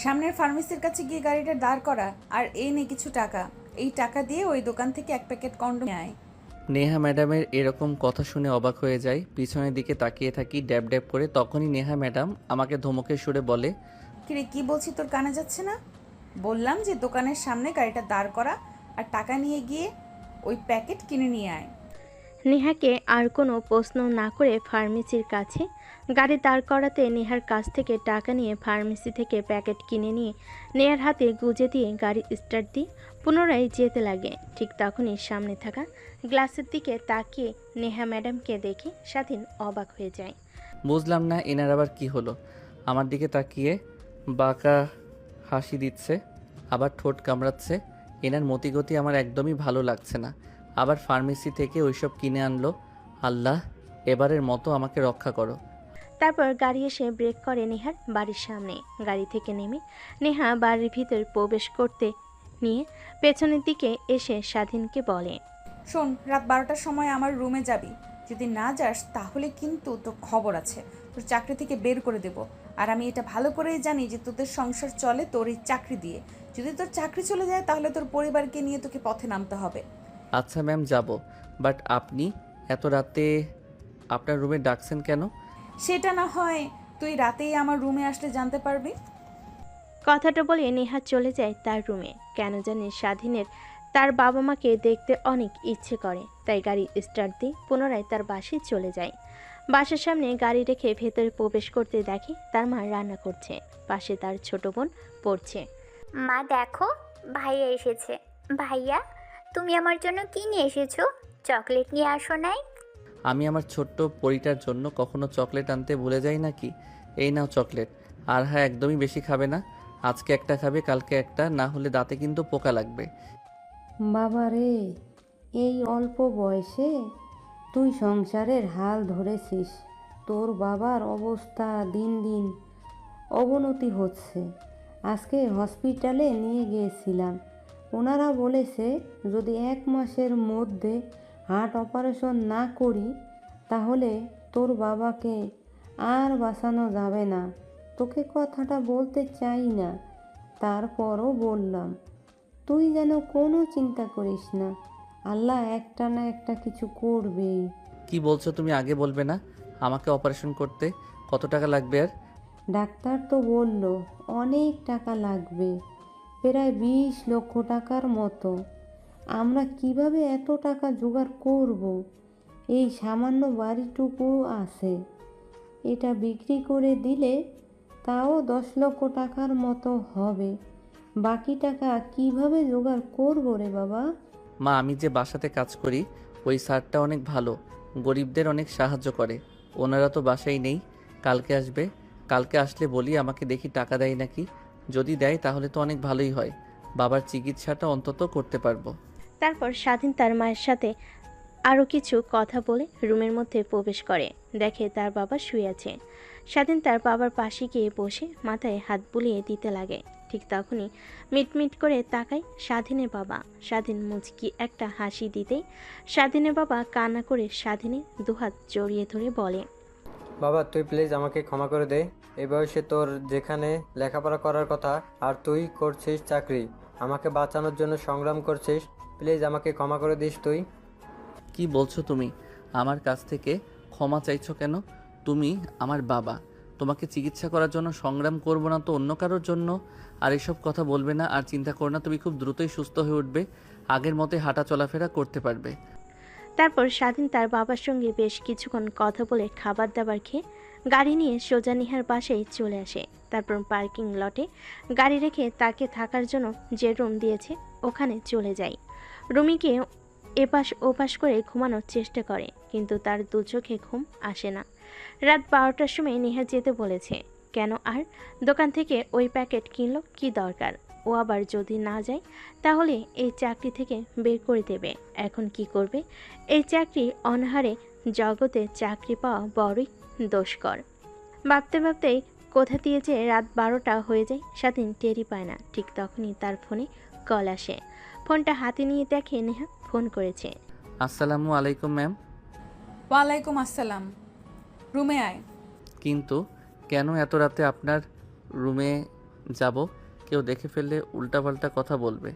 সামনের ফার্মেসির কাছে গিয়ে গাড়িটা দাঁড় করা, আর এই নে কিছু টাকা। এই টাকা দিয়ে ওই দোকান থেকে এক প্যাকেট কন্ডোম নিয়ে আয়। নেহা ম্যাডামের এরকম কথা শুনে অবাক হয়ে যায়, পিছনের দিকে তাকিয়ে থাকি ড্যাব ড্যাব করে। তখনই নেহা ম্যাডাম আমাকে ধমকের সুরে বলে, কিরে, কি বলছি তোর কানে যাচ্ছে না? বললাম যে দোকানের সামনে গাড়িটা দাঁড় করা, আর টাকা নিয়ে গিয়ে ওই প্যাকেট কিনে নিয়ে আয়। নেহাকে আর কোনো প্রশ্ন না করে ফার্মেসির কাছে গাড়ি দাঁড় করাতে নেহার কাছ থেকে টাকা নিয়ে ফার্মেসি থেকে প্যাকেট কিনে নিয়ে নেহার হাতে গুজে দিয়ে গাড়ি স্টার্ট দিয়ে পুনরায় যেতে লাগে। ঠিক তখনই সামনে থাকা গ্লাসের দিকে তাকিয়ে নেহা ম্যাডামকে দেখে স্বাধীন অবাক হয়ে যায়। বুঝলাম না এনার আবার কি হলো। আমার দিকে তাকিয়ে বাঁকা হাসি দিচ্ছে, আবার ঠোঁট কামড়াচ্ছে। এনার মতিগতি আমার একদমই ভালো লাগছে না। আবার ফার্মেসি থেকে ওইসব কিনে আনলো। আল্লাহ, এবারের মতো আমাকে রক্ষা করো। তারপর গাড়ি এসে ব্রেক করে নেহার বাড়ির সামনে। গাড়ি থেকে নেমে নেহা বাড়ির ভিতর প্রবেশ করতে নিয়ে পেছনের দিকে এসে স্বাধীনকে বলে, শোন, রাত 12টার সময় আমার রুমে যাবি। যদি না যাস তাহলে কিন্তু তোর খবর আছে, তোর চাকরি থেকে বের করে দেব। আর আমি এটা ভালো করেই জানি যে তোদের সংসার চলে তোর এই চাকরি দিয়ে। যদি তোর চাকরি চলে যায় তাহলে তোর পরিবারকে নিয়ে তোকে পথে নামতে হবে। আচ্ছা ম্যাম, যাব। বাট আপনি এত রাতে আপনার রুমে ডাকছেন কেন? সেটা না হয় তুই রাতেই আমার রুমে আসলে জানতে পারবি। কথাটা বলে নেহা চলে যায় তার রুমে। কেন জানি স্বাধীনের তার বাবা মাকে দেখতে অনেক ইচ্ছে করে, তাই গাড়ি স্টার্ট দিয়ে পুনরায় তার বাসায় চলে যায়। বাসার সামনে গাড়ি রেখে ভেতরে প্রবেশ করতে দেখে তার মা রান্না করছে, পাশে তার ছোট বোন পড়ছে। মা দেখো, ভাইয়া এসেছে। ভাইয়া, তুমি আমার জন্য কি নিয়ে এসেছো? চকলেট নিয়ে আসো নাই? আমি আমার ছোট্ট পরিটার জন্য কখনো চকলেট আনতে ভুলে যাই নাকি? এই নাও চকলেট। আর হ্যাঁ, একদমই বেশি খাবে না। আজকে একটা খাবে, কালকে একটা, না হলে দাঁতে কিন্তু পোকা লাগবে। বাবা রে, এই অল্প বয়সে তুই সংসারের হাল ধরেছিস। তোর বাবার অবস্থা দিন দিন অবনতি হচ্ছে। আজকে হসপিটালে নিয়ে গিয়েছিলাম। ওনারা বলেছে যদি 1 মাসের মধ্যে হার্ট অপারেশন না করি তাহলে তোর বাবাকে আর বাঁচানো যাবে না। তোকে কথাটা বলতে চাই না, তারপরও বললাম। তুই যেন কোনো চিন্তা করিস না, আল্লাহ একটা না একটা কিছু করবেই। কি বলছো তুমি? আগে বলবে না? আমাকে অপারেশন করতে কত টাকা লাগবে? আর ডাক্তার তো বলল অনেক টাকা লাগবে, প্রায় 20 লক্ষ টাকার মতো। আমরা কিভাবে এত টাকা জোগাড় করব? এই সামান্য বাড়িটুকু আছে, এটা বিক্রি করে দিলে তাও 10 লক্ষ টাকার মতো হবে। বাকি টাকা কিভাবে জোগাড় করব রে বাবা? মা, আমি যে বাসাতে কাজ করি ওই স্যারটা অনেক ভালো, গরিবদের অনেক সাহায্য করে। ওনারা তো বাসায় নেই, কালকে আসবে। কালকে আসলে বলি আমাকে দেখি টাকা দেয় নাকি। যদি দেয় তাহলে তো অনেক ভালোই হয়, বাবার চিকিৎসাটা অন্তত করতে পারবো। তারপর স্বাধীন তার মায়ের সাথে আরও কিছু কথা বলে রুমের মধ্যে প্রবেশ করে। দেখে তার বাবা শুয়ে আছে। স্বাধীন তার বাবার পাশে গিয়ে বসে মাথায় হাত বুলিয়ে দিতে লাগে। ঠিক তখনই মিটমিট করে তাকায় স্বাধীনের বাবা। স্বাধীন মুচকি একটা হাসি দিতেই স্বাধীনের বাবা কান্না করে স্বাধীনের দুহাত জড়িয়ে ধরে বলে, বাবা, তুই প্লিজ আমাকে ক্ষমা করে দে। এই বয়সে তোর যেখানে লেখাপড়া করার কথা আর তুই করছিস চাকরি, আমাকে বাঁচানোর জন্য সংগ্রাম করছিস। প্লিজ আমাকে ক্ষমা করে দিস তুই। কি বলছো তুমি? আমার কাছ থেকে ক্ষমা চাইছো কেন? তুমি আমার বাবা, তোমাকে চিকিৎসা করার জন্য সংগ্রাম করব না তো অন্য কারোর জন্য? আর এসব কথা বলবে না। আর চিন্তা করো না, তুমি খুব দ্রুতই সুস্থ হয়ে উঠবে, আগের মতোই হাঁটা চলাফেরা করতে পারবে। তারপর স্বাধীন তার বাবার সঙ্গে বেশ কিছুক্ষণ কথা বলে খাবার দাবার খেয়ে গাড়ি নিয়ে সোজা নিহার বাসায় চলে আসে। তারপর পার্কিং লটে গাড়ি রেখে তাকে থাকার জন্য যে রুম দিয়েছে ওখানে চলে যায়। রুমে গিয়ে এপাশ ওপাশ করে ঘুমানোর চেষ্টা করে, কিন্তু তার দু চোখে ঘুম আসে না। রাত 12টার সময় নেহা যেতে বলেছে। কেন আর দোকান থেকে ওই প্যাকেট কিনলো কি দরকার? ও আবার যদি না যায় তাহলে এই চাকরি থেকে বের করে দেবে। এখন কি করবে? এই চাকরি অনাহারে জগতে চাকরি পাওয়া বড়ই দুষ্কর। ভাবতে ভাবতেই কোথা দিয়ে যে রাত 12টা হয়ে যায় স্বাধীন টেরই পায় না। ঠিক তখনই তার ফোনে কল আসে। ফোনটা হাতে নিয়ে দেখে নেহা ফোন করেছে। আসসালামু আলাইকুম ম্যাম। ওয়ালাইকুম আসসালাম। রুমে আয়। কিন্তু কেন এত রাতে আপনার রুমে যাব, কেউ দেখে ফেললে উল্টাপাল্টা কথা বলবে।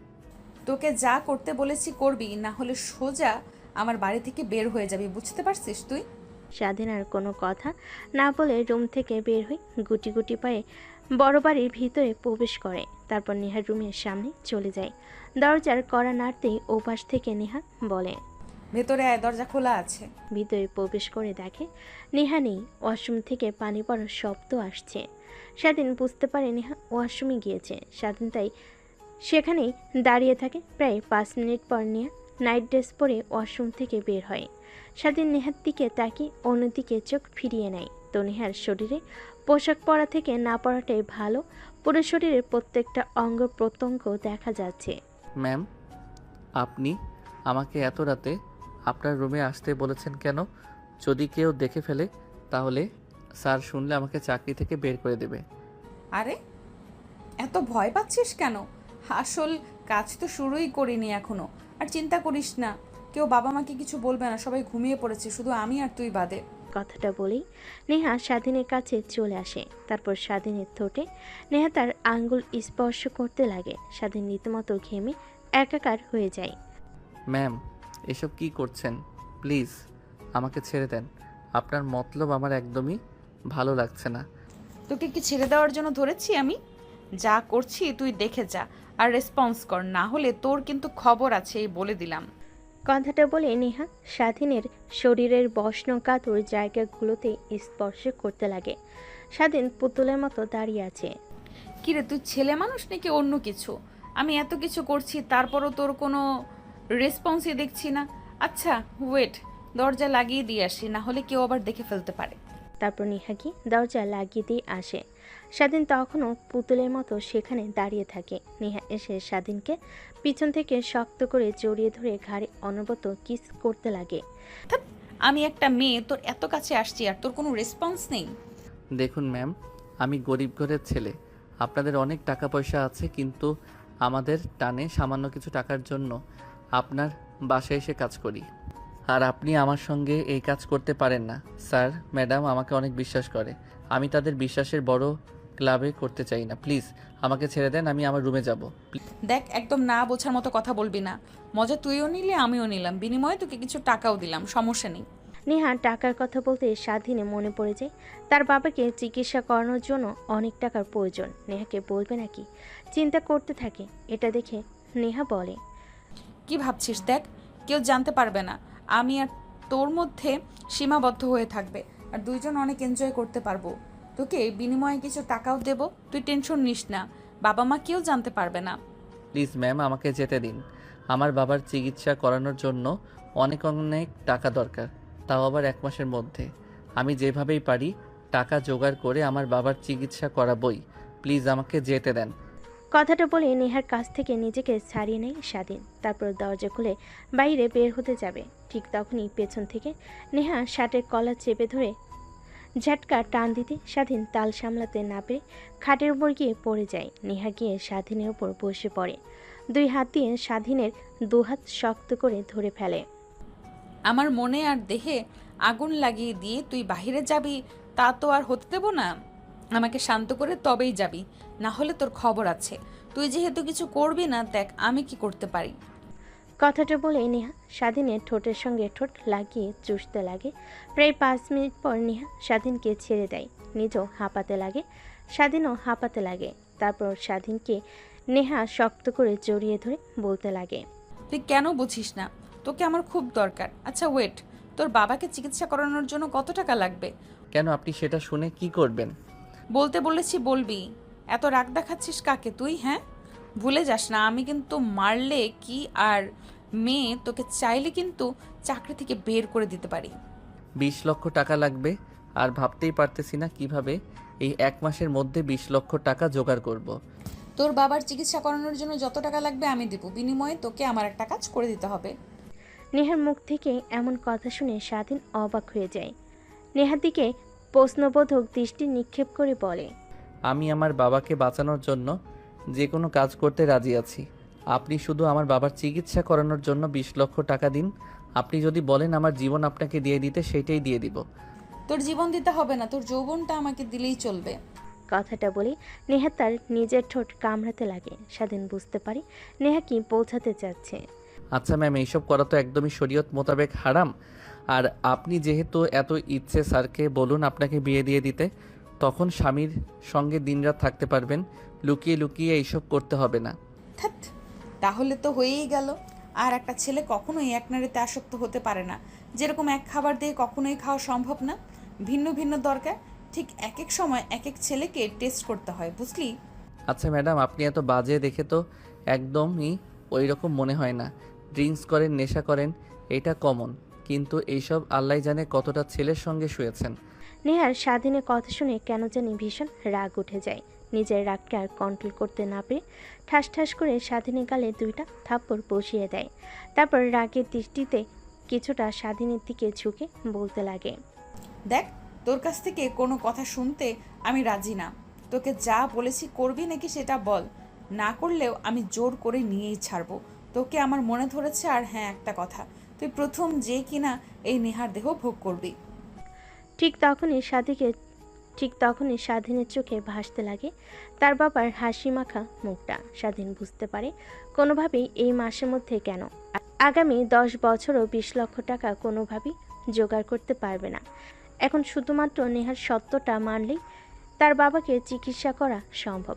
তোকে যা করতে বলেছি করবি, না হলে সোজা আমার বাড়ি থেকে বের হয়ে যাবি, বুঝতে পারছিস তুই? স্বাধীন আর কোনো কথা না বলে রুম থেকে বের হয়ে গুটি গুটি পায়ে বড় বাড়ির ভিতরে প্রবেশ করে। তারপর নেহার রুমের সামনে চলে যায়। দরজার কড়া নাড়তেই ওপাশ থেকে নেহা বলে, ভেতরে আয়, দরজা খোলা আছে। ভিতরে প্রবেশ করে দেখে নেহা নেই। ওয়াশরুম থেকে পানি পড়ার শব্দ আসছে। স্বাধীন বুঝতে পারে নেহা ওয়াশরুমে গিয়েছে। স্বাধীন তাই সেখানেই দাঁড়িয়ে থাকে। প্রায় 5 মিনিট পর নেহা নাইট ড্রেস পরে ওয়াশরুম থেকে বের হয়। স্বাধীন নেহার দিকে তাকিয়ে অন্যদিকে চোখ ফিরিয়ে নেয়। তো নেহার শরীরে পোশাক পরা থেকে না পরাটাই ভালো। পুরো শরীরের প্রত্যেকটা অঙ্গ প্রত্যঙ্গ দেখা যাচ্ছে। ম্যাম, আপনি আমাকে এত রাতে আপনার রুমে আসতে বলেছেন কেন? যদি কেউ দেখে ফেলে তাহলে স্যার শুনলে আমাকে চাকরি থেকে বের করে দেবে। আরে এত ভয় পাচ্ছিস কেন? আসল কাজ তো শুরুই করিনি এখনো। আর চিন্তা করিস না, কেউ বাবা মাকে কিছু বলবে না, সবাই ঘুমিয়ে পড়েছে, শুধু আমি আর তুই বাদে। কথাটা বলেই নেহা স্বাধীনের কাছে চলে আসে। তারপর স্বাধীনের ঠোঁটে নেহা তার আঙ্গুল স্পর্শ করতে লাগে। স্বাধীন রীতিমতো ঘেমে একাকার হয়ে যায়। ম্যাম, এসব কি করছেন? প্লিজ আমাকে ছেড়ে দেন। আপনার মতলব আমার একদমই ভালো লাগছে না। তোকে কি ছেড়ে দেওয়ার জন্য ধরেছি আমি? যা করছি তুই দেখে যা আর রেসপন্স কর, না হলে তোর কিন্তু খবর আছে, এই বলে দিলাম। কথাটা বলে নেহা স্বাধীনের শরীরের বস্নকাতর জায়গাগুলোতে স্পর্শ করতে লাগে। স্বাধীন পুতুলের মতো দাঁড়িয়ে আছে। কিরে তুই ছেলে মানুষ নাকি অন্য কিছু? আমি এত কিছু করছি তারপরও তোর কোনো রেসপন্সই দেখছি না। আচ্ছা ওয়েট, দরজা লাগিয়ে দিয়ে আসি, না হলে কেউ আবার দেখে ফেলতে পারে। তারপর নেহা কি দরজা লাগিয়ে দিয়ে আসে। স্বাধীন তখনও পুতুলের মতো সেখানে দাঁড়িয়ে থাকে। নেহা এসে স্বাধীনকে পিছন থেকে শক্ত করে জড়িয়ে ধরে ঘাড়ে অনবরত কিস করতে লাগে। ধ্যাৎ, আমি একটা মেয়ে, তোর এত কাছে আসছি আর তোর কোনো রেসপন্স নেই। দেখুন ম্যাম, আমি গরিব ঘরের ছেলে। আপনাদের অনেক টাকা পয়সা আছে, কিন্তু আমাদের টানে সামান্য কিছু টাকার জন্য আপনার বাসায় এসে কাজ করি। আর আপনি আমার সঙ্গে এই কাজ করতে পারেন না। স্যার ম্যাডাম আমাকে অনেক বিশ্বাস করে, আমি তাদের বিশ্বাসের বড় ক্লাবে করতে চাই না। প্লিজ আমাকে ছেড়ে দেন, আমি আমার রুমে যাব। দেখ, একদম না বোঝার মতো কথা বলবি না। মজা তুইও নিলি, আমিও নিলাম, বিনিময়ে তোকে কিছু টাকাও দিলাম, সমস্যা নেই। নেহা টাকার কথা বলতে স্বাধীনে মনে পড়ে যায় তার বাবাকে চিকিৎসা করানোর জন্য অনেক টাকার প্রয়োজন। নেহাকে বলবে নাকি চিন্তা করতে থাকে। এটা দেখে নেহা বলে, কি ভাবছিস? দেখ, কেউ জানতে পারবে না, আমি আর তোর মধ্যে সীমাবদ্ধ হয়ে থাকবে, আর দুইজন অনেক এনজয় করতে পারবো। তোকে বিনিময়ে কিছু টাকাও দেব, তুই টেনশন নিস না, বাবা মা কেউ জানতে পারবে না। প্লিজ ম্যাম, আমাকে যেতে দিন। আমার বাবার চিকিৎসা করানোর জন্য অনেক অনেক টাকা দরকার, তাও আবার 1 মাসের মধ্যে। আমি যেভাবেই পারি টাকা জোগাড় করে আমার বাবার চিকিৎসা করাবই। প্লিজ আমাকে যেতে দেন। কথাটা বলে নেহার কাছ থেকে নিজেকে ছাড়িয়ে নেয় স্বাধীন। তারপর দরজা খুলে বাইরে বের হতে যাবে। ঠিক তখনই পেছন থেকে নেহা শার্টের কলার চেপে ধরে ঝাটকা টান দিতে স্বাধীন তাল সামলাতে না পেরে খাটের উপর গিয়ে পড়ে যায়। নেহা গিয়ে স্বাধীনের উপর বসে পড়ে। 2 হাত দিয়ে স্বাধীনের 2 হাত শক্ত করে ধরে ফেলে। আমার মনে আর দেহে আগুন লাগিয়ে দিয়ে তুই বাহিরে যাবি, তা তো আর হতে দেব না। আমাকে শান্ত করে তবেই যাবি, না হলে তোর খবর আছে। তুই যেহেতু কিছু করবি না, দেখ আমি কি করতে পারি। কথাটা বলে নেহা স্বাধীনের ঠোঁটের সঙ্গে ঠোঁট লাগিয়ে চুষতে লাগে। প্রায় 5 মিনিট পর নেহা স্বাধীনকে ছেড়ে দেয়। নিজেও হাঁপাতে লাগে, স্বাধীনও হাঁপাতে লাগে। তারপর স্বাধীনকে নেহা শক্ত করে জড়িয়ে ধরে বলতে লাগে, তুই কেন বুঝিস না? তোকে আমার খুব দরকার। আচ্ছা ওয়েট, তোর বাবাকে চিকিৎসা করানোর জন্য কত টাকা লাগবে? কেন, আপনি সেটা শুনে কি করবেন? বলতে বলেছি বলবি। এত রাগ দেখাচ্ছিস কাকে তুই? হ্যাঁ, ভুলে যাস না, আমি কিন্তু মারলে কি আর মেয়ে তোকে চাইলে কিন্তু চাকরি থেকে বের করে দিতে পারি। 20 লক্ষ টাকা লাগবে, আর ভাবতেই পারতেছি না কিভাবে এই 1 মাসের মধ্যে 20 লক্ষ টাকা জোগাড় করব। তোর বাবার চিকিৎসা করানোর জন্য যত টাকা লাগবে আমি দেবো, বিনিময়ে তোকে আমার একটা কাজ করে দিতে হবে। নেহার মুখ থেকে এমন কথা শুনে স্বাধীন অবাক হয়ে যায়। নেহার দিকে প্রশ্নবোধক দৃষ্টি নিক্ষেপ করে বলে, আমি আমার বাবাকে বাঁচানোর জন্য যে কোনো কাজ করতে রাজি আছি। আপনি শুধু আমার বাবার চিকিৎসা করানোর জন্য 20 লক্ষ টাকা দিন। আপনি যদি বলেন আমার জীবন আপনাকে দিয়ে দিতে, সেইটাই দিয়ে দিব। তোর জীবন দিতে হবে না, তোর যৌবনটা আমাকে দিলেই চলবে। কথাটা বলে নেহা তার নিজের ঠোঁট কামড়াতে লাগে। স্বাধীন বুঝতে পারে নেহা কি বোঝাতে চাচ্ছে। আচ্ছা ম্যাম, এইসব করা তো একদমই শরীয়ত মোতাবেক হারাম। আর আপনি যেহেতু এত ইচ্ছে, স্যারকে বলুন আপনাকে বিয়ে দিয়ে দিতে। তখন স্বামীর সঙ্গে দিনরাত থাকতে পারবেন। লুকিয়ে লুকিয়ে এইসব করতে হবে না। ধ্যাৎ, তাহলে তো হয়েই গেল। আর একটা ছেলে কখনোই এক নারীতে আসক্ত হতে পারে না। যেরকম এক খাবার দিয়ে কখনোই খাওয়া সম্ভব না, ভিন্ন ভিন্ন দরকার। ঠিক এক এক সময় এক এক ছেলেকে টেস্ট করতে হয়, বুঝলি? আচ্ছা ম্যাডাম, আপনি এত বাজে দেখে তো একদমই ওই রকম মনে হয় না। ড্রিঙ্কস করেন, নেশা করেন, এটা কমন। কিন্তু এইসব আল্লাহ জানে কতটা ছেলের সঙ্গে শুয়েছেন। নেহার স্বাধীনের কথা শুনে কেন জানি ভীষণ রাগ উঠে যায়। নিজের রাগকে আর কন্ট্রোল করতে না পেরে ঠাস ঠাস করে স্বাধীনের গালে 2টা থাপ্পড় বসিয়ে দেয়। তারপর রাগের দৃষ্টিতে কিছুটা স্বাধীনের দিকে ঝুঁকে বলতে লাগে, দেখ, তোর কাছ থেকে কোনো কথা শুনতে আমি রাজি না। তোকে যা বলেছি করবি নাকি সেটা বল। না করলেও আমি জোর করে নিয়েই ছাড়বো। তোকে আমার মনে ধরেছে। আর হ্যাঁ, একটা কথা, তুই প্রথম যে কিনা এই নেহার দেহ ভোগ করবি। ঠিক তখনই স্বাধীনের চোখে ভাসতে লাগে তার বাবার হাসি মাখা মুখটা। স্বাধীন বুঝতে পারে কোনোভাবেই এই মাসের মধ্যে কেন আগামী 10 বছরও 20 লক্ষ টাকা কোনোভাবেই জোগাড় করতে পারবে না। এখন শুধুমাত্র নেহার সত্যটা মানলেই তার বাবাকে চিকিৎসা করা সম্ভব।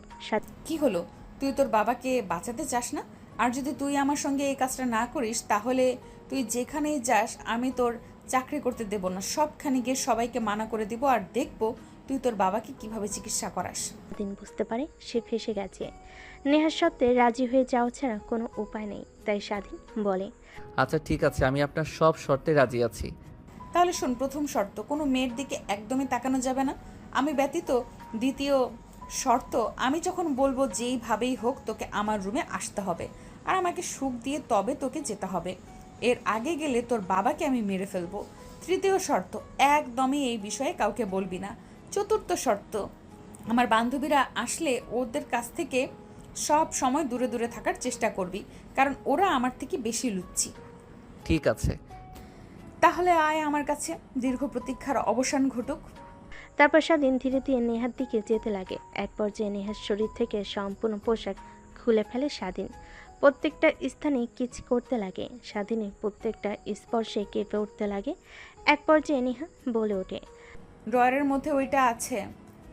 কি হলো, তুই তোর বাবাকে বাঁচাতে চাস না? আর যদি তুই আমার সঙ্গে এই কাজটা না করিস, তাহলে তুই যেখানেই যাস আমি তোর চাকরি করতে দেব না। সবখানে গিয়ে সবাইকে মানা করে দিব, আর দেখব তুই তোর বাবাকে কিভাবে চিকিৎসা করাস। স্বাধীন বুঝতে পারে সে ফেঁসে গেছে। নেহার সত্ত্বে রাজি হয়ে যাওয়া ছাড়া কোনো উপায় নেই। তাই স্বাধীন বলে, আচ্ছা ঠিক আছে, আমি আপনার সব শর্তে রাজি আছি। তাহলে শোন, প্রথম শর্ত, কোনো মেয়ের দিকে একদমই তাকানো যাবে না আমি ব্যতীত। দ্বিতীয় শর্ত, আমি যখন বলবো যেইভাবেই হোক তোকে আমার রুমে আসতে হবে, আর আমাকে সুখ দিয়ে তবে তোকে যেতে হবে। এর আগে গেলে তোর বাবাকে আমি মেরে ফেলবো। তৃতীয় শর্ত, একদমই এই বিষয়ে কাউকে বলবি না। চতুর্থ শর্ত, আমার বান্ধবীরা আসলে ওদের কাছ থেকে সব সময় দূরে দূরে থাকার চেষ্টা করবি, কারণ ওরা আমার থেকে বেশি লুচ্ছি। ঠিক আছে। তাহলে আয় আমার কাছে, দীর্ঘ প্রতীক্ষার অবসান ঘটুক। তারপর স্বাধীন ধীরে ধীরে নেহার দিকে যেতে লাগে। এক পর্যায়ে নেহার শরীর থেকে সম্পূর্ণ পোশাক খুলে ফেলে স্বাধীন। প্রত্যেকটা স্থানে কিচ করতে লাগে। স্বাধীনের প্রত্যেকটা স্পর্শে কেঁপে উঠতে লাগে। এক পর্যায়ে নেহা বলে ওঠে, ড্রয়ারের মধ্যে ওইটা আছে।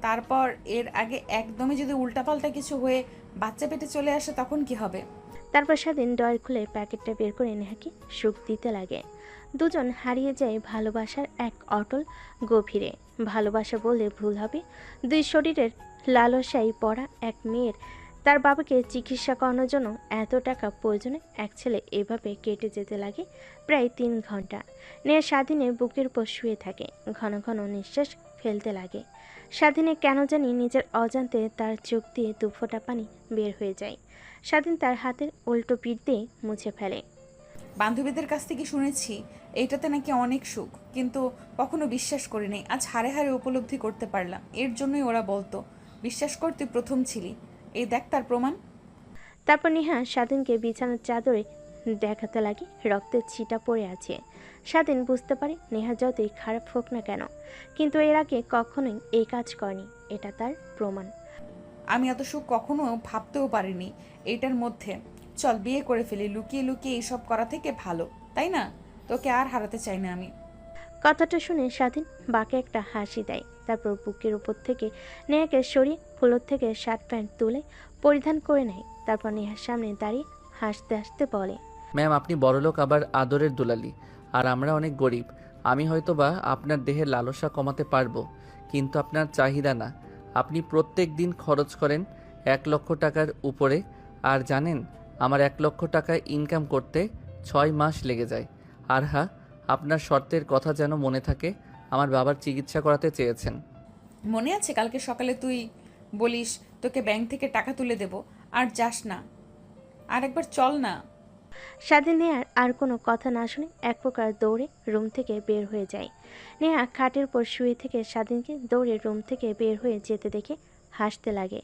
তারপর এর আগে একদমই যদি উল্টাপাল্টা কিছু হয়ে বাচ্চা পেটে চলে আসে তখন কি হবে? তারপর স্বাধীন ড্রয়ার খুলে প্যাকেটটা বের করে নেহাকে সুখ দিতে লাগে। দুজন হারিয়ে যায় ভালোবাসার এক অটল গভীরে। ভালোবাসা বললে ভুল হবে। দুই শরীরের লালসায় পড়া এক মেয়ের তার বাবাকে চিকিৎসা করানোর জন্য এত টাকা প্রয়োজনে এক ছেলে এভাবে কেটে যেতে লাগে প্রায় 3 ঘন্টা। নেহা স্বাধীনের বুকের উপর শুয়ে থাকে, ঘন ঘন নিঃশ্বাস ফেলতে লাগে। স্বাধীনে কেন জানি নিজের অজান্তে তার চোখ দিয়ে 2 ফোঁটা পানি বের হয়ে যায়। স্বাধীন তার হাতের উল্টো পিঠ দিয়ে মুছে ফেলে। বান্ধবীদের কাছ থেকে শুনেছি এইটাতে নাকি অনেক সুখ, কিন্তু কখনো বিশ্বাস করিনি। আজ হাড়ে হাড়ে উপলব্ধি করতে পারলাম। এর জন্যই ওরা বলতো, বিশ্বাস কর তুই প্রথম ছিলি। এই দেখ তার প্রমাণ। তারপর নেহা স্বাধীনকে বিছানার চাদরে দেখাতে লাগে রক্তের ছিটা পড়ে আছে। স্বাধীন বুঝতে পারে নেহা যতই খারাপ হোক না কেন, কিন্তু এর আগে কখনোই এই কাজ করেনি। এটা তার প্রমাণ। আমি এত সুখ কখনো ভাবতেও পারিনি এইটার মধ্যে। চল বিয়ে করে ফেলি, লুকিয়ে লুকিয়ে এইসব করা থেকে ভালো, তাই না? তোকে আর হারাতে চাই না আমি। কথাটা শুনে স্বাধীন বাঁকে একটা হাসি দেয়। তারপর বুকের উপর থেকে নেহাকে সরিয়ে ফ্লোর থেকে শার্ট প্যান্ট তুলে পরিধান করে নেয়। তারপর নেহার সামনে দাঁড়িয়ে হাসতে হাসতে বলে, ম্যাম, আপনি বড়লোক আবার আদরের দুলালি, আর আমরা অনেক গরিব। আমি হয়তোবা আপনার দেহের লালসা কমাতে পারবো, কিন্তু আপনার চাহিদা না। আপনি প্রত্যেক দিন খরচ করেন 1 লক্ষ টাকার উপরে। আর জানেন, আমার 1 লক্ষ টাকা ইনকাম করতে 6 মাস লেগে যায়। আর হ্যাঁ, আপনার শর্তের কথা যেন মনে থাকে। আমার বাবার চিকিৎসা করাতে চেয়েছেন। মনে আছে কালকে সকালে তুই বলিস তোকে ব্যাংক থেকে টাকা তুলে দেব, আর যাস না? আর একবার চল না। স্বাধীন নেহার আর কোনো কথা না শুনে এক প্রকার দৌড়ে রুম থেকে বের হয়ে যায়। নেহা খাটের উপর শুয়ে থেকে স্বাধীনকে দৌড়ে রুম থেকে বের হয়ে যেতে দেখে হাসতে লাগে।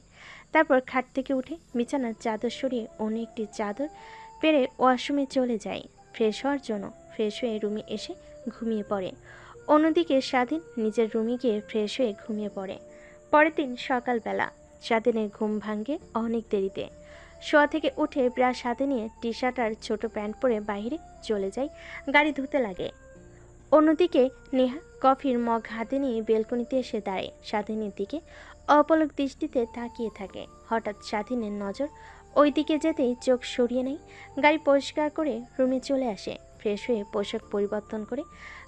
তারপর খাট থেকে উঠে বিছানার চাদর সরিয়ে অন্য একটি চাদর পেরে ওয়াশরুমে চলে যায় ফ্রেশ হওয়ার জন্য। ফ্রেশ হয়ে রুমে এসে ঘুমিয়ে পড়ে। অন্যদিকে স্বাধীন নিজের রুমে গিয়ে ফ্রেশ হয়ে ঘুমিয়ে পড়ে। পরের দিন সকালবেলা স্বাধীনের ঘুম ভাঙে অনেক দেরিতে। শোয়া থেকে উঠে ব্রাশ হাতে নিয়ে টি শার্ট আর ছোট প্যান্ট পরে বাইরে চলে যায়, গাড়ি ধুতে লাগে। অন্যদিকে নেহা কফির মগ হাতে নিয়ে বেলকনিতে এসে দাঁড়ায়, স্বাধীনের দিকে অপলক দৃষ্টিতে তাকিয়ে থাকে। হঠাৎ স্বাধীনের নজর ওই দিকে যেতেই চোখ সরিয়ে নেয়। গাড়ি পরিষ্কার করে রুমে চলে আসে, ফ্রেশ হয়ে পোশাক পরিবর্তন করে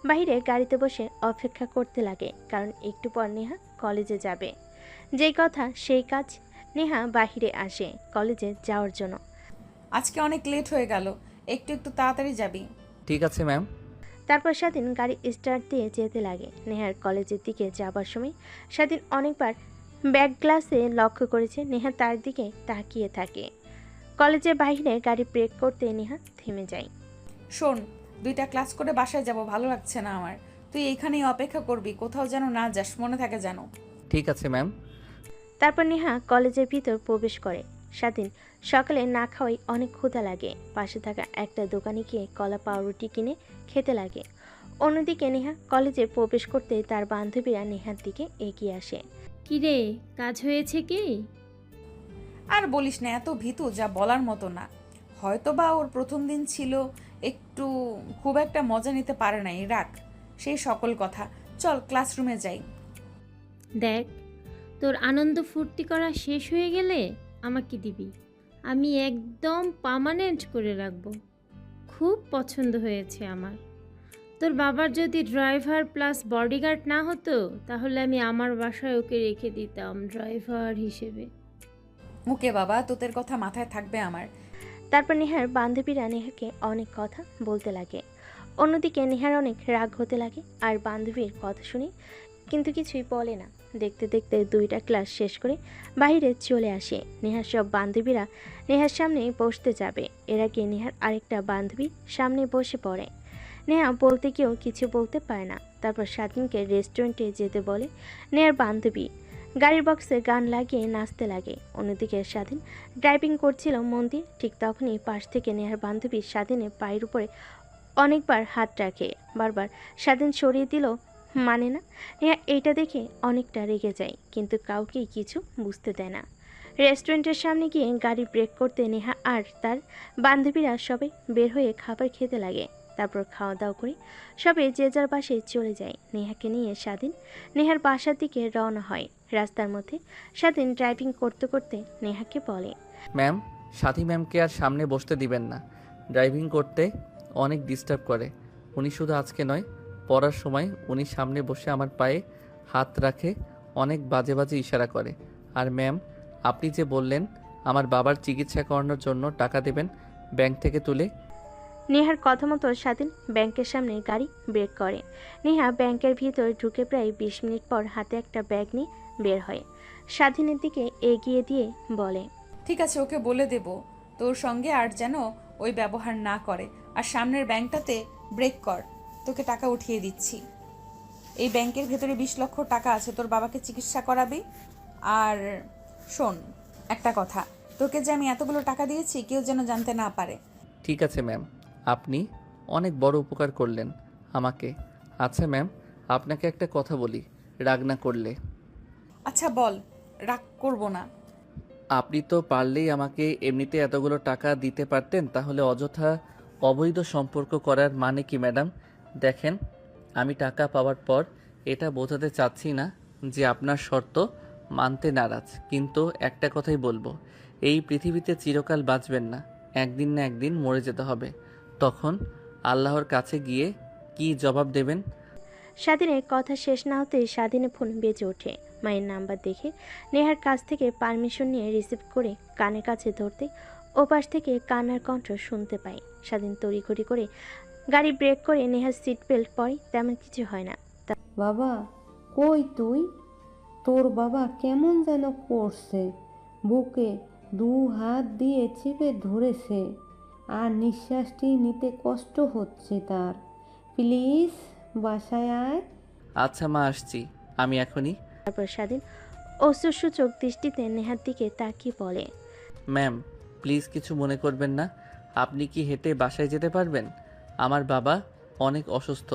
বাইরে গাড়িতে বসে অপেক্ষা করতে লাগে, কারণ একটু পর নেহা কলেজে যাবে। যেই কথা সেই কাজ, নেহা বাহিরে আসে কলেজে যাওয়ার জন্য। আজকে অনেক লেট হয়ে গেল, একটু একটু তাড়াতাড়ি যাবি। ঠিক আছে ম্যাম। তারপর স্বাধীন গাড়ি স্টার্ট দিয়ে যেতে লাগে। নেহার কলেজের দিকে যাবার সময় স্বাধীন অনেকবার ব্যাক গ্লাসে লক্ষ্য করেছে নেহা তার দিকে তাকিয়ে থাকে। কলেজের বাইরে গাড়ি ব্রেক করতে নেহা থেমে যায়। শোন, 2টা ক্লাস করে বাসায় যাব, ভালো লাগছে না আমার। তুই এইখানেই অপেক্ষা করবি, কোথাও যেন না যাস, মনে থাকে যেন। ঠিক আছে ম্যাম। তারপর নেহা কলেজের ভিতর প্রবেশ করে। স্বাধীন সকালে না খাওয়াই অনেক ক্ষুধা লাগে, পাশে থাকা একটা দোকানে গিয়ে কলা পাউরুটি কিনে খেতে লাগে। অন্যদিকে নেহা কলেজে প্রবেশ করতে তার বান্ধবীরা নেহার দিকে এগিয়ে আসে। কিরে, কাজ হয়েছে কি? আর বলিস না, এত ভীতু যা বলার মতো না। হয়তো বা ওর প্রথম দিন ছিল, একটু খুব একটা মজা নিতে পারে নাই, রাখ সেই সকল কথা। চল ক্লাসরুমে যাই। দেখ, তোর আনন্দ ফুর্তি করা শেষ হয়ে গেলে আমাকে দিবি, আমি একদম পার্মানেন্ট করে রাখবো। খুব পছন্দ হয়েছে আমার। তোর বাবার যদি ড্রাইভার প্লাস বডিগার্ড না হতো, তাহলে আমি আমার বাসায় ওকে রেখে দিতাম ড্রাইভার হিসেবে। ওকে বাবা, তোদের কথা মাথায় থাকবে আমার। তারপর নেহার বান্ধবীরা নেহাকে অনেক কথা বলতে লাগে। অন্যদিকে নেহার অনেক রাগ হতে লাগে আর বান্ধবীর কথা শুনে কিন্তু কিছুই বলে না। দেখতে দেখতে 2টা ক্লাস শেষ করে বাইরে চলে আসে। নেহার সব বান্ধবীরা নেহার সামনে বসতে যাবে, এর আগে নেহার আরেকটা বান্ধবী সামনে বসে পড়ে। নেহা বলতে গিয়েও কিছু বলতে পারে না। তারপর স্বাধীনকে রেস্টুরেন্টে যেতে বলে নেহার বান্ধবী। গাড়ির বক্সে গান লাগিয়ে নাচতে লাগে। অন্যদিকে স্বাধীন ড্রাইভিং করছিল মন দিয়ে। ঠিক তখনই পাশ থেকে নেহার বান্ধবী স্বাধীনের পায়ের উপরে অনেকবার হাত রাখে। বারবার স্বাধীন সরিয়ে দিল মানে না। নেহা এইটা দেখে অনেকটা রেগে যায়, কিন্তু কাউকেই কিছু বুঝতে দেয় না। রেস্টুরেন্টের সামনে গিয়ে গাড়ি ব্রেক করতে নেহা আর তার বান্ধবীরা সবাই বের হয়ে খাবার খেতে লাগে। তারপর খাওয়া দাওয়া করে সবাই যে যার বাসায় চলে যায়। নেহাকে নিয়ে স্বাধীন নেহার বাসার দিকে রওনা হয়। রাস্তার মধ্যে স্বাধীন ড্রাইভিং করতে করতে নেহাকে বলে, ম্যাম, সাথী ম্যামকে আর সামনে বসতে দিবেন না। ড্রাইভিং করতে অনেক ডিস্টার্ব করে। উনি শুধু আজকে নয়, পড়ার সময় উনি সামনে বসে আমার পায়ে হাত রাখে, অনেক বাজে বাজে ইশারা করে। আর ম্যাম, আপনি যে বললেন আমার বাবার চিকিৎসা করানোর জন্য টাকা দেবেন ব্যাংক থেকে তুলে। নেহার কথা মতো স্বাধীন ব্যাংকের সামনে গাড়ি ব্রেক করে। নেহা ব্যাংকের ভিতর ঢুকে প্রায় 20 মিনিট পর হাতে একটা ব্যাগ নিয়ে বের হয়। স্বাধীনের দিকে এগিয়ে দিয়ে বলে, ঠিক আছে, ওকে বলে দেব তোর সঙ্গে আর যেন ওই ব্যবহার না করে। আর সামনের ব্যাংকটাতে ব্রেক কর, তোকে টাকা উঠিয়ে দিচ্ছি। এই ব্যাংকের ভেতরে 20 লক্ষ টাকা আছে, তোর বাবাকে চিকিৎসা করাবি। আর শোন একটা কথা, তোকে যে আমি এতগুলো টাকা দিয়েছি কেউ যেন জানতে না পারে। ঠিক আছে ম্যাম, আপনি অনেক বড় উপকার করলেন আমাকে। আচ্ছা ম্যাম, আপনাকে একটা কথা বলি, রাগ না করলে। আচ্ছা বল, রাগ করবো না। আপনি তো পারলেই আমাকে এমনিতে এতগুলো টাকা দিতে পারতেন, তাহলে অযথা অবৈধ সম্পর্ক করার মানে কি ম্যাডাম? দেখেন, আমি টাকা পাওয়ার পর এটা বোঝাতে চাচ্ছি না যে আপনার শর্ত মানতে নারাজ, কিন্তু একটা কথাই বলবো, এই পৃথিবীতে চিরকাল বাঁচবেন না, একদিন না একদিন মরে যেতে হবে। তখন আল্লাহর কাছে গিয়ে কি জবাব দেবেন? স্বাধীনের কথা শেষ না হতেই স্বাধীনের ফোন বেজে ওঠে। মায়ের নাম্বার দেখে নেহার কাছ থেকে পারমিশন নিয়ে রিসিভ করে কানের কাছে ধরতে ওপাশ থেকে কান্নার কণ্ঠ শুনতে পাই। স্বাধীন তড়িঘড়ি করে গাড়ি ব্রেক করে নেহার সিট বেল্ট পরে, তেমন কিছু হয় না। বাবা, কই তুই? তোর বাবা কেমন যেন করছে, বুকে 2 হাত দিয়ে চেপে ধরেছে আর নিঃশ্বাসটি নিতে কষ্ট হচ্ছে তার। প্লিজ বাসায় আয়। আচ্ছা মা, আসছি আমি এখনই। তারপর স্বাধীন অশ্রুসূচক দৃষ্টিতে নেহার দিকে তাকিয়ে বলে, ম্যাম, প্লিজ কিছু মনে করবেন না। আপনি কি হেঁটে বাসায় যেতে পারবেন? আমার বাবা অনেক অসুস্থ,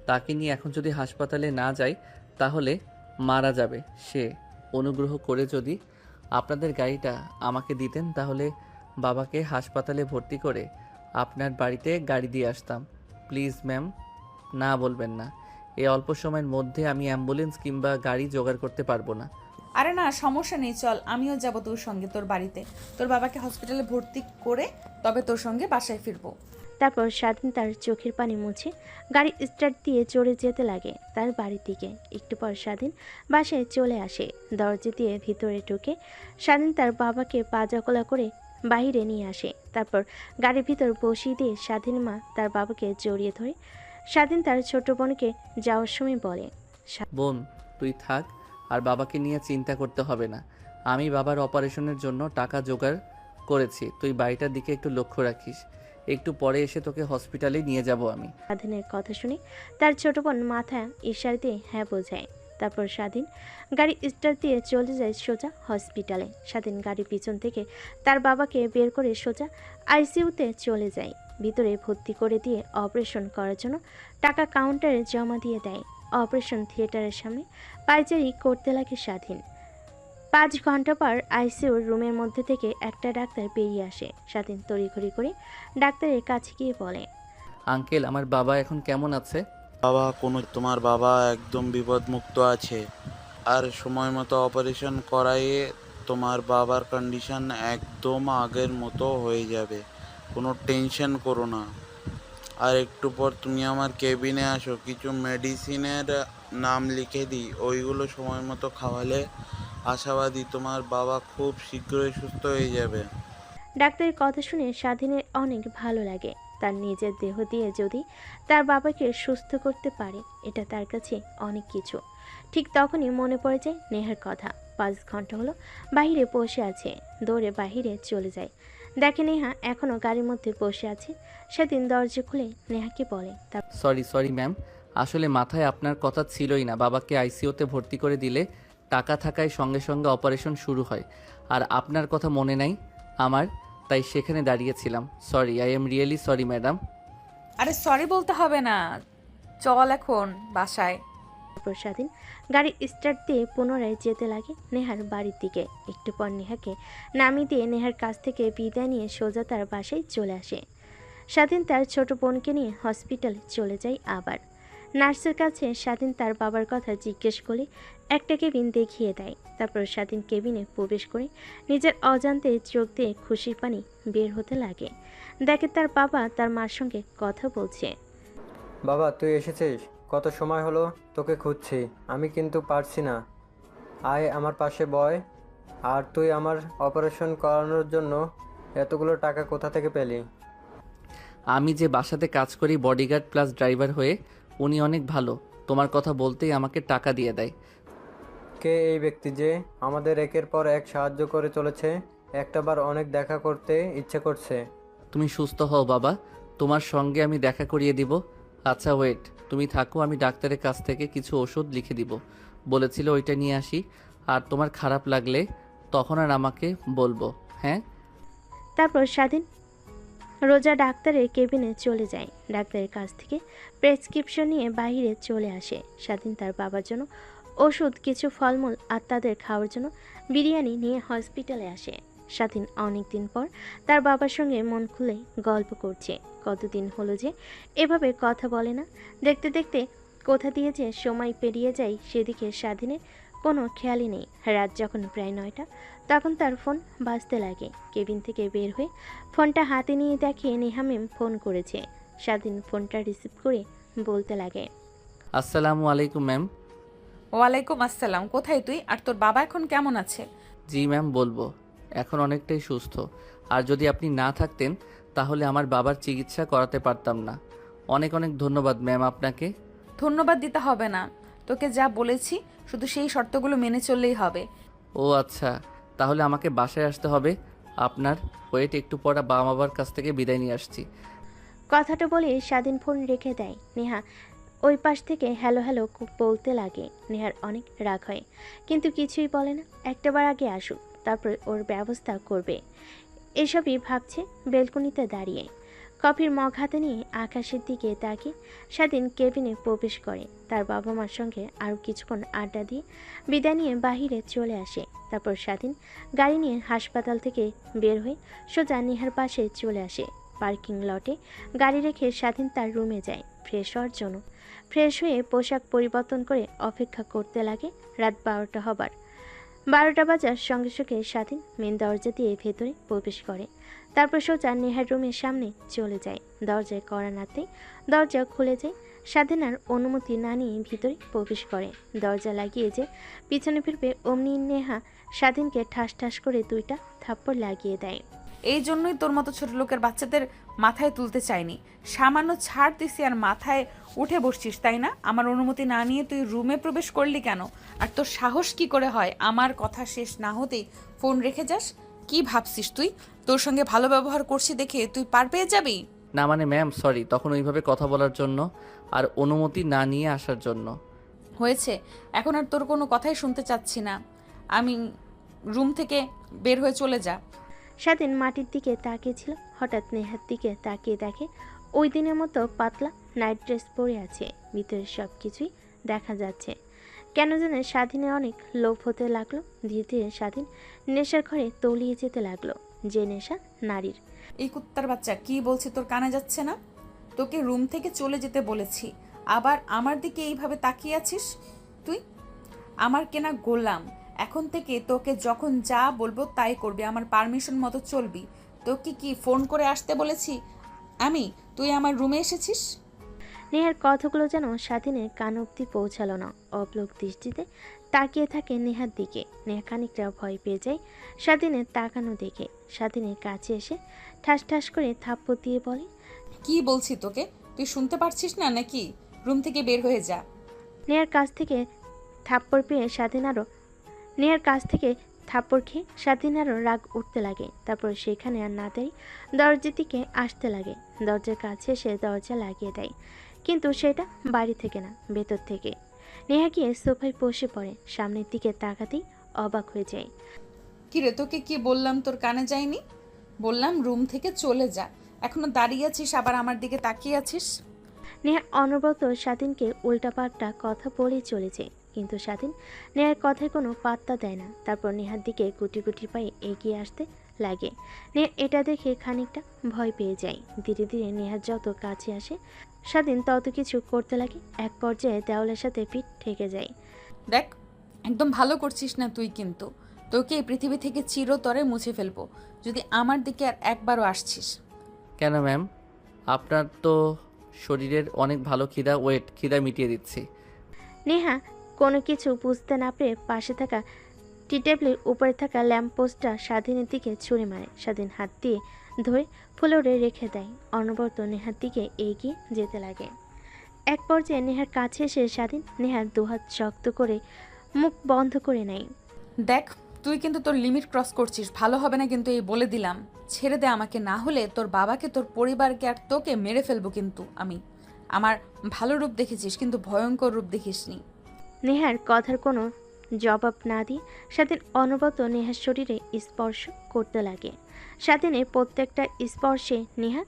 তাকে নিয়ে এখন যদি হাসপাতালে না যাই তাহলে মারা যাবে সে। অনুগ্রহ করে যদি আপনাদের গাড়িটা আমাকে দিতেন তাহলে বাবাকে হাসপাতালে ভর্তি করে আপনার বাড়িতে গাড়ি দিয়ে আসতাম। প্লিজ ম্যাম, না বলবেন না। এই অল্প সময়ের মধ্যে আমি অ্যাম্বুলেন্স কিংবা গাড়ি জোগাড় করতে পারবো না। আরে না, সমস্যা নেই, চল আমিও যাব তোর সঙ্গে তোর বাড়িতে। তোর বাবাকে হসপিটালে ভর্তি করে তবে তোর সঙ্গে বাসায় ফিরবো। তারপর স্বাধীন তার চোখের পানি মুছে গাড়ি স্টার্ট দিয়ে চড়ে যেতে লাগে তার বাড়ির দিকে। একটু পর স্বাধীন বাসায় চলে আসে। দরজা দিয়ে ভিতরে ঢুকে স্বাধীন তার বাবাকে পা জকলা করে বাইরে নিয়ে আসে। তারপর গাড়ির ভিতর বসিয়ে দিয়ে স্বাধীন মা তার বাবাকে জড়িয়ে ধরে স্বাধীন তার ছোট বোনকে যাওয়ার সময় বলে, বোন, তুই থাক, আর বাবাকে নিয়ে চিন্তা করতে হবে না। আমি বাবার অপারেশনের জন্য টাকা জোগাড় করেছি। তুই বাড়িটার দিকে একটু লক্ষ্য রাখিস। একটু পরে এসে তোকে হসপিটালে নিয়ে যাব আমি। স্বাধীনের কথা শুনে তার ছোট বোন মাথা ইশারা দিয়ে হ্যাঁ বোঝায়। তারপর স্বাধীন গাড়ি স্টার্ট দিয়ে চলে যায় সোজা হসপিটালে। স্বাধীন গাড়ির পিছন থেকে তার বাবাকে বের করে সোজা আইসিইউতে চলে যায়। ভিতরে ভর্তি করে দিয়ে অপারেশন করার জন্য টাকা কাউন্টারে জমা দিয়ে দেয়। অপারেশন থিয়েটারের সামনে পায়চারি করতে লাগে স্বাধীন। 5 ঘন্টা পর আইসিইউর রুমের মধ্যে থেকে একটা ডাক্তার বেরিয়ে আসে। স্বাধীন তড়িঘড়ি করে ডাক্তারের কাছে গিয়ে বলে, আঙ্কেল, আমার বাবা এখন কেমন আছে? তোমার বাবা একদম বিপদমুক্ত আছে, আর সময় মতো অপারেশন করাইয়ে তোমার বাবার কন্ডিশন একদম আগের মতো হয়ে যাবে। কোনো টেনশন করো না। আর একটু পর তুমি আমার কেবিনে আসো, কিছু মেডিসিনের নাম লিখে দিই, ওইগুলো সময় মতো খাওয়ালে আশাবাদী তোমার বাবা খুব শীঘ্রই সুস্থ হয়ে যাবে। ডাক্তারের কথা শুনে স্বাধীনের অনেক ভালো লাগে। তার নিজের দেহ দিয়ে যদি তার বাবাকে সুস্থ করতে পারে, এটা তার কাছে অনেক কিছু। ঠিক তখনই মনে পড়ে যায় নেহার কথা। 5 ঘন্টা হলো বাইরে বসে আছে। দৌড়ে বাইরে চলে যায়। দেখে নেহা এখনও গাড়ির মধ্যে বসে আছে। সেদিন দরজা খুলে নেহাকে বলে, সরি ম্যাম, আসলে মাথায় আপনার কথা ছিলই না। বাবাকে আইসিইউতে ভর্তি করে দিলে টাকা থাকায় সঙ্গে সঙ্গে অপারেশন শুরু হয়, আর আপনার কথা মনে নাই আমার, তাই সেখানে দাঁড়িয়েছিলাম। Sorry, I am really sorry madam. আরে সরি বলতে হবে না, চল এখন বাসায়। তারপর স্বাধীন গাড়ি স্টার্ট দিয়ে পুনরায় যেতে লাগে নেহার বাড়ির দিকে। একটু পর নেহাকে নামিয়ে দিয়ে নেহার কাছ থেকে বিদায় নিয়ে সোজা তার বাসায় চলে আসে। স্বাধীন তার ছোট বোনকে নিয়ে হসপিটালে চলে যায়। আবার নার্সের কাছে স্বাধীন তার বাবার কথা জিজ্ঞেস করে একটা কেবিন দেখিয়ে দেয়। তারপর স্বাধীন কেবিনে প্রবেশ করে নিজের অজান্তে চোখ দিয়ে খুশির পানি বের হতে লাগে। দেখে তার বাবা তার মার সঙ্গে কথা বলছে। বাবা, তুই এসেছিস? কত সময় হলো তোকে খুঁজছি। আমি কিন্তু পারছি না। আয় আমার পাশে বয়। আর তুই আমার অপারেশন করানোর জন্য এতগুলো টাকা কোথা থেকে পেলি? আমি যে বাসাতে কাজ করি বডিগার্ড প্লাস ড্রাইভার হয়ে, উনি অনেক ভালো। তোমার কথা বলতেই আমাকে টাকা দিয়ে দেয়। কে এই ব্যক্তি যে আমাদের একের পর এক সাহায্য করে চলেছে? একটাবার অনেক দেখা করতে ইচ্ছে করছে। তুমি সুস্থ হও বাবা, তোমার সঙ্গে আমি দেখা করিয়ে দিব। আচ্ছা ওয়েট, তুমি থাকো, আমি ডাক্তারের কাছ থেকে কিছু ওষুধ লিখে দিব বলেছিল, ওইটা নিয়ে আসি। আর তোমার খারাপ লাগলে তখন আর আমাকে বলবো, হ্যাঁ? তারপর স্বাধীন রোজা ডাক্তারের কেবিনে চলে যায়। ডাক্তারের কাছ থেকে প্রেসক্রিপশন নিয়ে বাইরে চলে আসে। স্বাধীন তার বাবার জন্য ওষুধ, কিছু ফলমূল আর তাদের খাওয়ার জন্য বিরিয়ানি নিয়ে হসপিটালে আসে। স্বাধীন অনেক দিন পর তার বাবার সঙ্গে মন খুলে গল্প করছে। কতদিন হলো যে এভাবে কথা বলে না। দেখতে দেখতে কোথা দিয়ে যে সময় পেরিয়ে যায় সেদিকে স্বাধীনের কোনো খেয়ালই নেই। রাত যখন প্রায় 9টা, তখন তার ফোন বাজতে লাগে। কেবিন থেকে বের হয়ে ফোনটা হাতে নিয়ে দেখে নেহা ম্যাম ফোন করেছে। স্বাধীন ফোনটা রিসিভ করে বলতে লাগে, আসসালামু আলাইকুম ম্যাম। ওয়ালাইকুম আসসালাম। কোথায় তুই? আর তোর বাবা এখন কেমন আছে? জি ম্যাম, বলবো। এখন অনেকটাই সুস্থ। আর যদি আপনি না থাকতেন তাহলে আমার বাবার চিকিৎসা করাতে পারতাম না। অনেক অনেক ধন্যবাদ ম্যাম আপনাকে। ধন্যবাদ দিতে হবে না, তোকে যা বলেছি শুধু সেই শর্তগুলো মেনে চললেই হবে। ও আচ্ছা, তাহলে আমাকে বাসায় আসতে হবে আপনার। ওয়েট, একটু পর বাবার কাছ থেকে বিদায় নিয়ে আসছি। কথাটা বলে স্বাধীন ফোন রেখে দেয়। নেহা ওই পাশ থেকে হ্যালো হ্যালো বলতে লাগে। নেহার অনেক রাগ হয়, কিন্তু কিছুই বলে না। একটাবার আগে আসুক, তারপর ওর ব্যবস্থা করবে। এসবই ভাবছে বেলকনিতে দাঁড়িয়ে। কফির মগ হাতে নিয়ে আকাশের দিকে তাকিয়ে স্বাধীন কেবিনে প্রবেশ করে। তার বাবা মার সঙ্গে আরও কিছুক্ষণ আড্ডা দিয়ে বিদায় নিয়ে বাহিরে চলে আসে। তারপর স্বাধীন গাড়ি নিয়ে হাসপাতাল থেকে বের হয়ে সোজা নেহার পাশে চলে আসে। পার্কিং লটে গাড়ি রেখে স্বাধীন তার রুমে যায় ফ্রেশ হওয়ার জন্য। ফ্রেশ হয়ে পোশাক পরিবর্তন করে অপেক্ষা করতে লাগে রাত 12টা হবার। 12টা বাজার সঙ্গে সঙ্গে স্বাধীন মেন দরজা দিয়ে ভেতরে প্রবেশ করে। তারপর সোজা নেহার রুমের সামনে চলে যায়। দরজায় কড়া নাড়তেই দরজা খুলে যায়। স্বাধীন আর অনুমতি না নিয়ে ভিতরে প্রবেশ করে। দরজা লাগিয়ে যে পিছনে ফিরবে অমনি নেহা স্বাধীনকে ঠাস ঠাস করে 2টা থাপ্পড় লাগিয়ে দেয়। এই জন্যই তোর মতো ছোট লোকের বাচ্চাদের মাথায় তুলতে চাইনি। সামান্য ছাড় দিছি আর মাথায় উঠে বসছিস, তাই না? আমার অনুমতি না নিয়ে তুই রুমে প্রবেশ করলি কেন? আর তোর সাহস কি করে হয় আমার কথা শেষ না হতেই ফোন রেখে যাস? কি ভাবছিস তুই তোর সঙ্গে ভালো ব্যবহার করছি দেখে তুই পার পেয়ে যাবি? না মানে ম্যাম সরি, তখন ওইভাবে কথা বলার জন্য আর অনুমতি না নিয়ে আসার জন্য। হয়েছে, এখন আর তোর কোনো কথাই শুনতে চাচ্ছি না। আমি রুম থেকে বের হয়ে চলে যা। স্বাধীন মাটির দিকে তাকিয়েছিল, হঠাৎ নেহার দিকে তাকিয়ে দেখে ওই দিনের মতো পাতলা নাইট ড্রেস পরে আছে। ভিতরে সব কিছুই দেখা যাচ্ছে। কেন যেন স্বাধীনে অনেক লোভ হতে লাগলো। ধীরে ধীরে স্বাধীন নেশার ঘরে তলিয়ে যেতে লাগলো, যে নেশা নারীর। এই কুত্তার বাচ্চা, কি বলছি তোর কানে যাচ্ছে না? তোকে রুম থেকে চলে যেতে বলেছি, আবার আমার দিকে এইভাবে তাকিয়ে আছিস? তুই আমার কেনা গোলাম, এখন থেকে তোকে যখন যা বলবো তাই করবি, আমার পারমিশন মতো চলবি। তোকে কি ফোন করে আসতে বলেছি আমি? তুই আমার রুমে এসেছিস? নেহার কথাগুলো যেন স্বাধীনের কান অব্দি পৌঁছালো না। অবলোক দৃষ্টিতে তাকিয়ে থাকে নেহার দিকে। নেহা খানিকটা ভয় পেয়ে যায় স্বাধীনের তাকানো দেখে। স্বাধীনের কাছে এসে ঠাস ঠাস করে থাপ্পড় দিয়ে বলে, কি বলছি তোকে, তুই শুনতে পারছিস না নাকি? রুম থেকে বের হয়ে যা। নেহার কাছ থেকে থাপ্পড় পেয়ে নেহার কাছ থেকে থাপ্পড় খেয়ে স্বাধীন আরও রাগ উঠতে লাগে। তারপর সেখানে আর না দাঁড়িয়ে দরজার দিকে আসতে লাগে। দরজার কাছে এসে দরজা লাগিয়ে দেয়, কিন্তু সেটা বাড়ি থেকে না, ভেতর থেকে। নেহা গিয়ে সোফায় বসে পড়ে। সামনের দিকে তাকাতেই অবাক হয়ে যায়। কিরে, তোকে কি বললাম তোর কানে যায়নি? বললাম রুম থেকে চলে যা, এখনো দাঁড়িয়ে আছিস আবার আমার দিকে তাকিয়ে আছিস। নেহা অনবরত স্বাধীনকে উল্টাপাল্টা কথা বলেই চলেছে, কিন্তু স্বাধীন নেহার কথায় কোনো পাত্তা দেয় না। তারপর নেহার দিকে গুটি গুটি পায়ে এগিয়ে আসতে লাগে। নেহা এটা দেখে খানিকটা ভয় পেয়ে যায়। ধীরে ধীরে নেহার যত কাছে আসে স্বাধীন তত কিছু করতে লাগে। এক পর্যায়ে দেওয়ালের সাথে পিঠ ঠেকে যায়। দেখ, একদম ভালো করছিস না তুই, কিন্তু তোকে এই পৃথিবী থেকে চিরতরে মুছে ফেলবো যদি আমার দিকে আর একবারও আসছিস। কেন ম্যাম? আপনার তো শরীরের অনেক ভালো খিদা মিটিয়ে দিচ্ছি। নেহা কোনো কিছু বুঝতে না পেরে পাশে থাকা টি টেবিলের উপরে থাকা ল্যাম্প পোস্টটা স্বাধীনের দিকে ছুঁড়ে মারে। স্বাধীন হাত দিয়ে ধরে ফ্লোরে রেখে দেয়। অনবরত নেহার দিকে এগিয়ে যেতে লাগে। এক পর্যায়ে নেহার কাছে এসে স্বাধীন নেহার দুহাত শক্ত করে মুখ বন্ধ করে নেয়। দেখ, তুই কিন্তু তোর লিমিট ক্রস করছিস, ভালো হবে না কিন্তু, এই বলে দিলাম। ছেড়ে দে আমাকে, না হলে তোর বাবাকে, তোর পরিবারকে আর তোকে মেরে ফেলবো কিন্তু আমি। আমার ভালো রূপ দেখেছিস, কিন্তু ভয়ঙ্কর রূপ দেখিসনি। নেহার কথার কোনো জবাব না দিয়ে স্বাধীন অনবরত নেহার শরীরে স্পর্শ করতে লাগে। স্বাধীনের প্রত্যেকটা স্পর্শে নেহা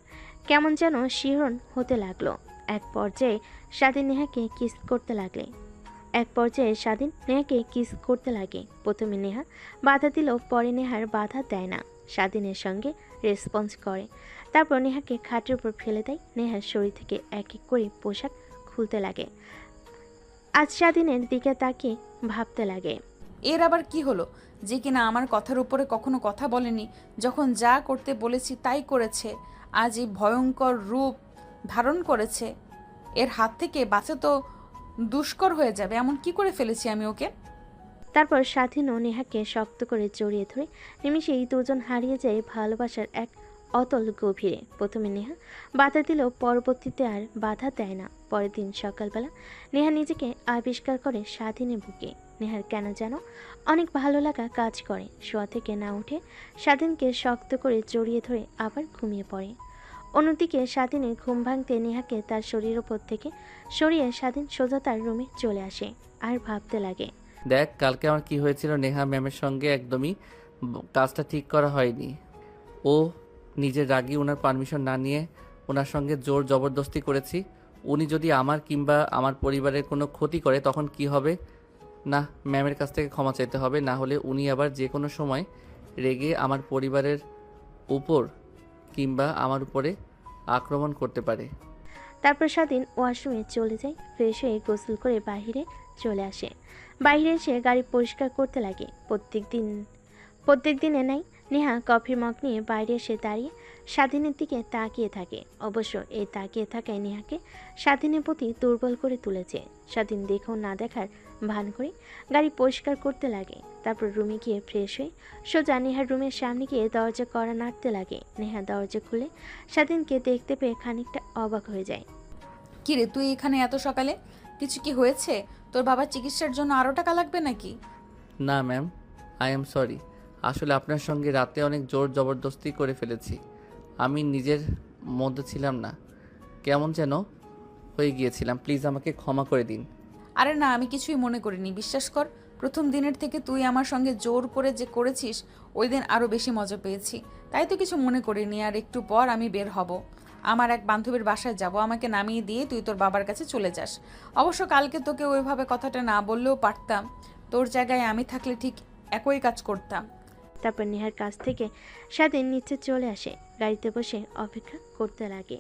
কেমন যেন শিহরণ হতে লাগলো। এক পর্যায়ে স্বাধীন নেহাকে কিস করতে লাগে। প্রথমে নেহা বাধা দিলেও পরে নেহার বাধা দেয় না, স্বাধীনের সঙ্গে রেসপন্স করে। তারপর নেহাকে খাটের উপর ফেলে দেয়। নেহার শরীর থেকে এক এক করে পোশাক খুলতে লাগে। আজ স্বাধীনের দিকে তাকিয়ে ভাবতে লাগে, এর আবার কি হলো যে কিনা আমার কথার উপরে কখনো কথা বলেনি, যখন যা করতে বলেছি তাই করেছে। আজ এই ভয়ঙ্কর রূপ ধারণ করেছে, এর হাত থেকে বাঁচা তো দুষ্কর হয়ে যাবে। এমন কি করে ফেলেছি আমি ওকে? তারপর স্বাধীন ও নেহাকে শক্ত করে জড়িয়ে ধরে নিমিষেই দুজন হারিয়ে যায় ভালোবাসার এক অতল গভীরে। প্রথমে নেহা বাধা দিলেও পরবর্তীতে আর বাধা দেয় না। পরের দিন সকালবেলা নেহা নিজেকে আবিষ্কার করে স্বাধীনের বুকে। নেহার কেন যেন অনেক ভালো লাগা কাজ করে। শোয়া থেকে না উঠে স্বাধীনকে শক্ত করে জড়িয়ে ধরে আবার ঘুমিয়ে পড়ে। অন্যদিকে স্বাধীনের ঘুম ভাঙতে নেহাকে তার শরীর ওপর থেকে সরিয়ে স্বাধীন সোজা তার রুমে চলে আসে আর ভাবতে লাগে, দেখ, কালকে আমার কি হয়েছিল নেহা ম্যামের সঙ্গে একদমই কাজটা ঠিক করা হয়নি। ও নিজের রাগী ওনার পারমিশন না নিয়ে ওনার সঙ্গে জোর জবরদস্তি করেছি। উনি যদি আমার কিংবা আমার পরিবারের কোনো ক্ষতি করে তখন কি হবে? না, ম্যামের কাছ থেকে ক্ষমা চাইতে হবে, না হলে উনি আবার যে কোনো সময় রেগে আমার পরিবারের উপর কিংবা আমার উপরে আক্রমণ করতে পারে। তারপর স্বাধীন ওয়াশরুমে চলে যায়, ফ্রেশ হয়ে গোসল করে বাইরে চলে আসে। বাইরে এসে গাড়ি পরিষ্কার করতে লাগে। প্রত্যেক দিনে নাই নেহা কফির মগ নিয়ে বাইরে এসে দাঁড়িয়ে স্বাধীনের দিকে তাকিয়ে থাকে। অবশ্য এই তাকিয়ে থাকায় নেহাকে স্বাধীনের প্রতি দুর্বল করে তুলেছে। স্বাধীন দেখেও না দেখার ভান করে গাড়ি পরিষ্কার করতে লাগে। তারপর রুমে গিয়ে ফ্রেশ হয়ে সোজা নেহার রুমের সামনে গিয়ে দরজা কড়া নাড়তে লাগে। নেহা দরজা খুলে স্বাধীনকে দেখতে পেয়ে খানিকটা অবাক হয়ে যায়। কিরে, তুই এখানে এত সকালে? কিছু কি হয়েছে? তোর বাবার চিকিৎসার জন্য আরও টাকা লাগবে নাকি? না ম্যাম, আই এম সরি। আসলে আপনার সঙ্গে রাতে অনেক জোর জবরদস্তি করে ফেলেছি। আমি নিজের মধ্যে ছিলাম না, কেমন যেন হয়ে গিয়েছিলাম। প্লিজ আমাকে ক্ষমা করে দিন। আরে না, আমি কিছুই মনে করিনি, বিশ্বাস কর। প্রথম দিনের থেকে তুই আমার সঙ্গে জোর করে যে করেছিস, ওই দিন আরও বেশি মজা পেয়েছি, তাই তো কিছু মনে করিনি। আর একটু পর আমি বের হব, আমার এক বান্ধবীর বাসায় যাব। আমাকে নামিয়ে দিয়ে তুই তোর বাবার কাছে চলে যাস। অবশ্য কালকে তোকে ওইভাবে কথাটা না বললেও পারতাম, তোর জায়গায় আমি থাকলে ঠিক একই কাজ করতাম। তারপর নেহার কাছ থেকে স্বাধীন নিচে চলে আসে, গাড়িতে বসে অপেক্ষা করতে লাগে।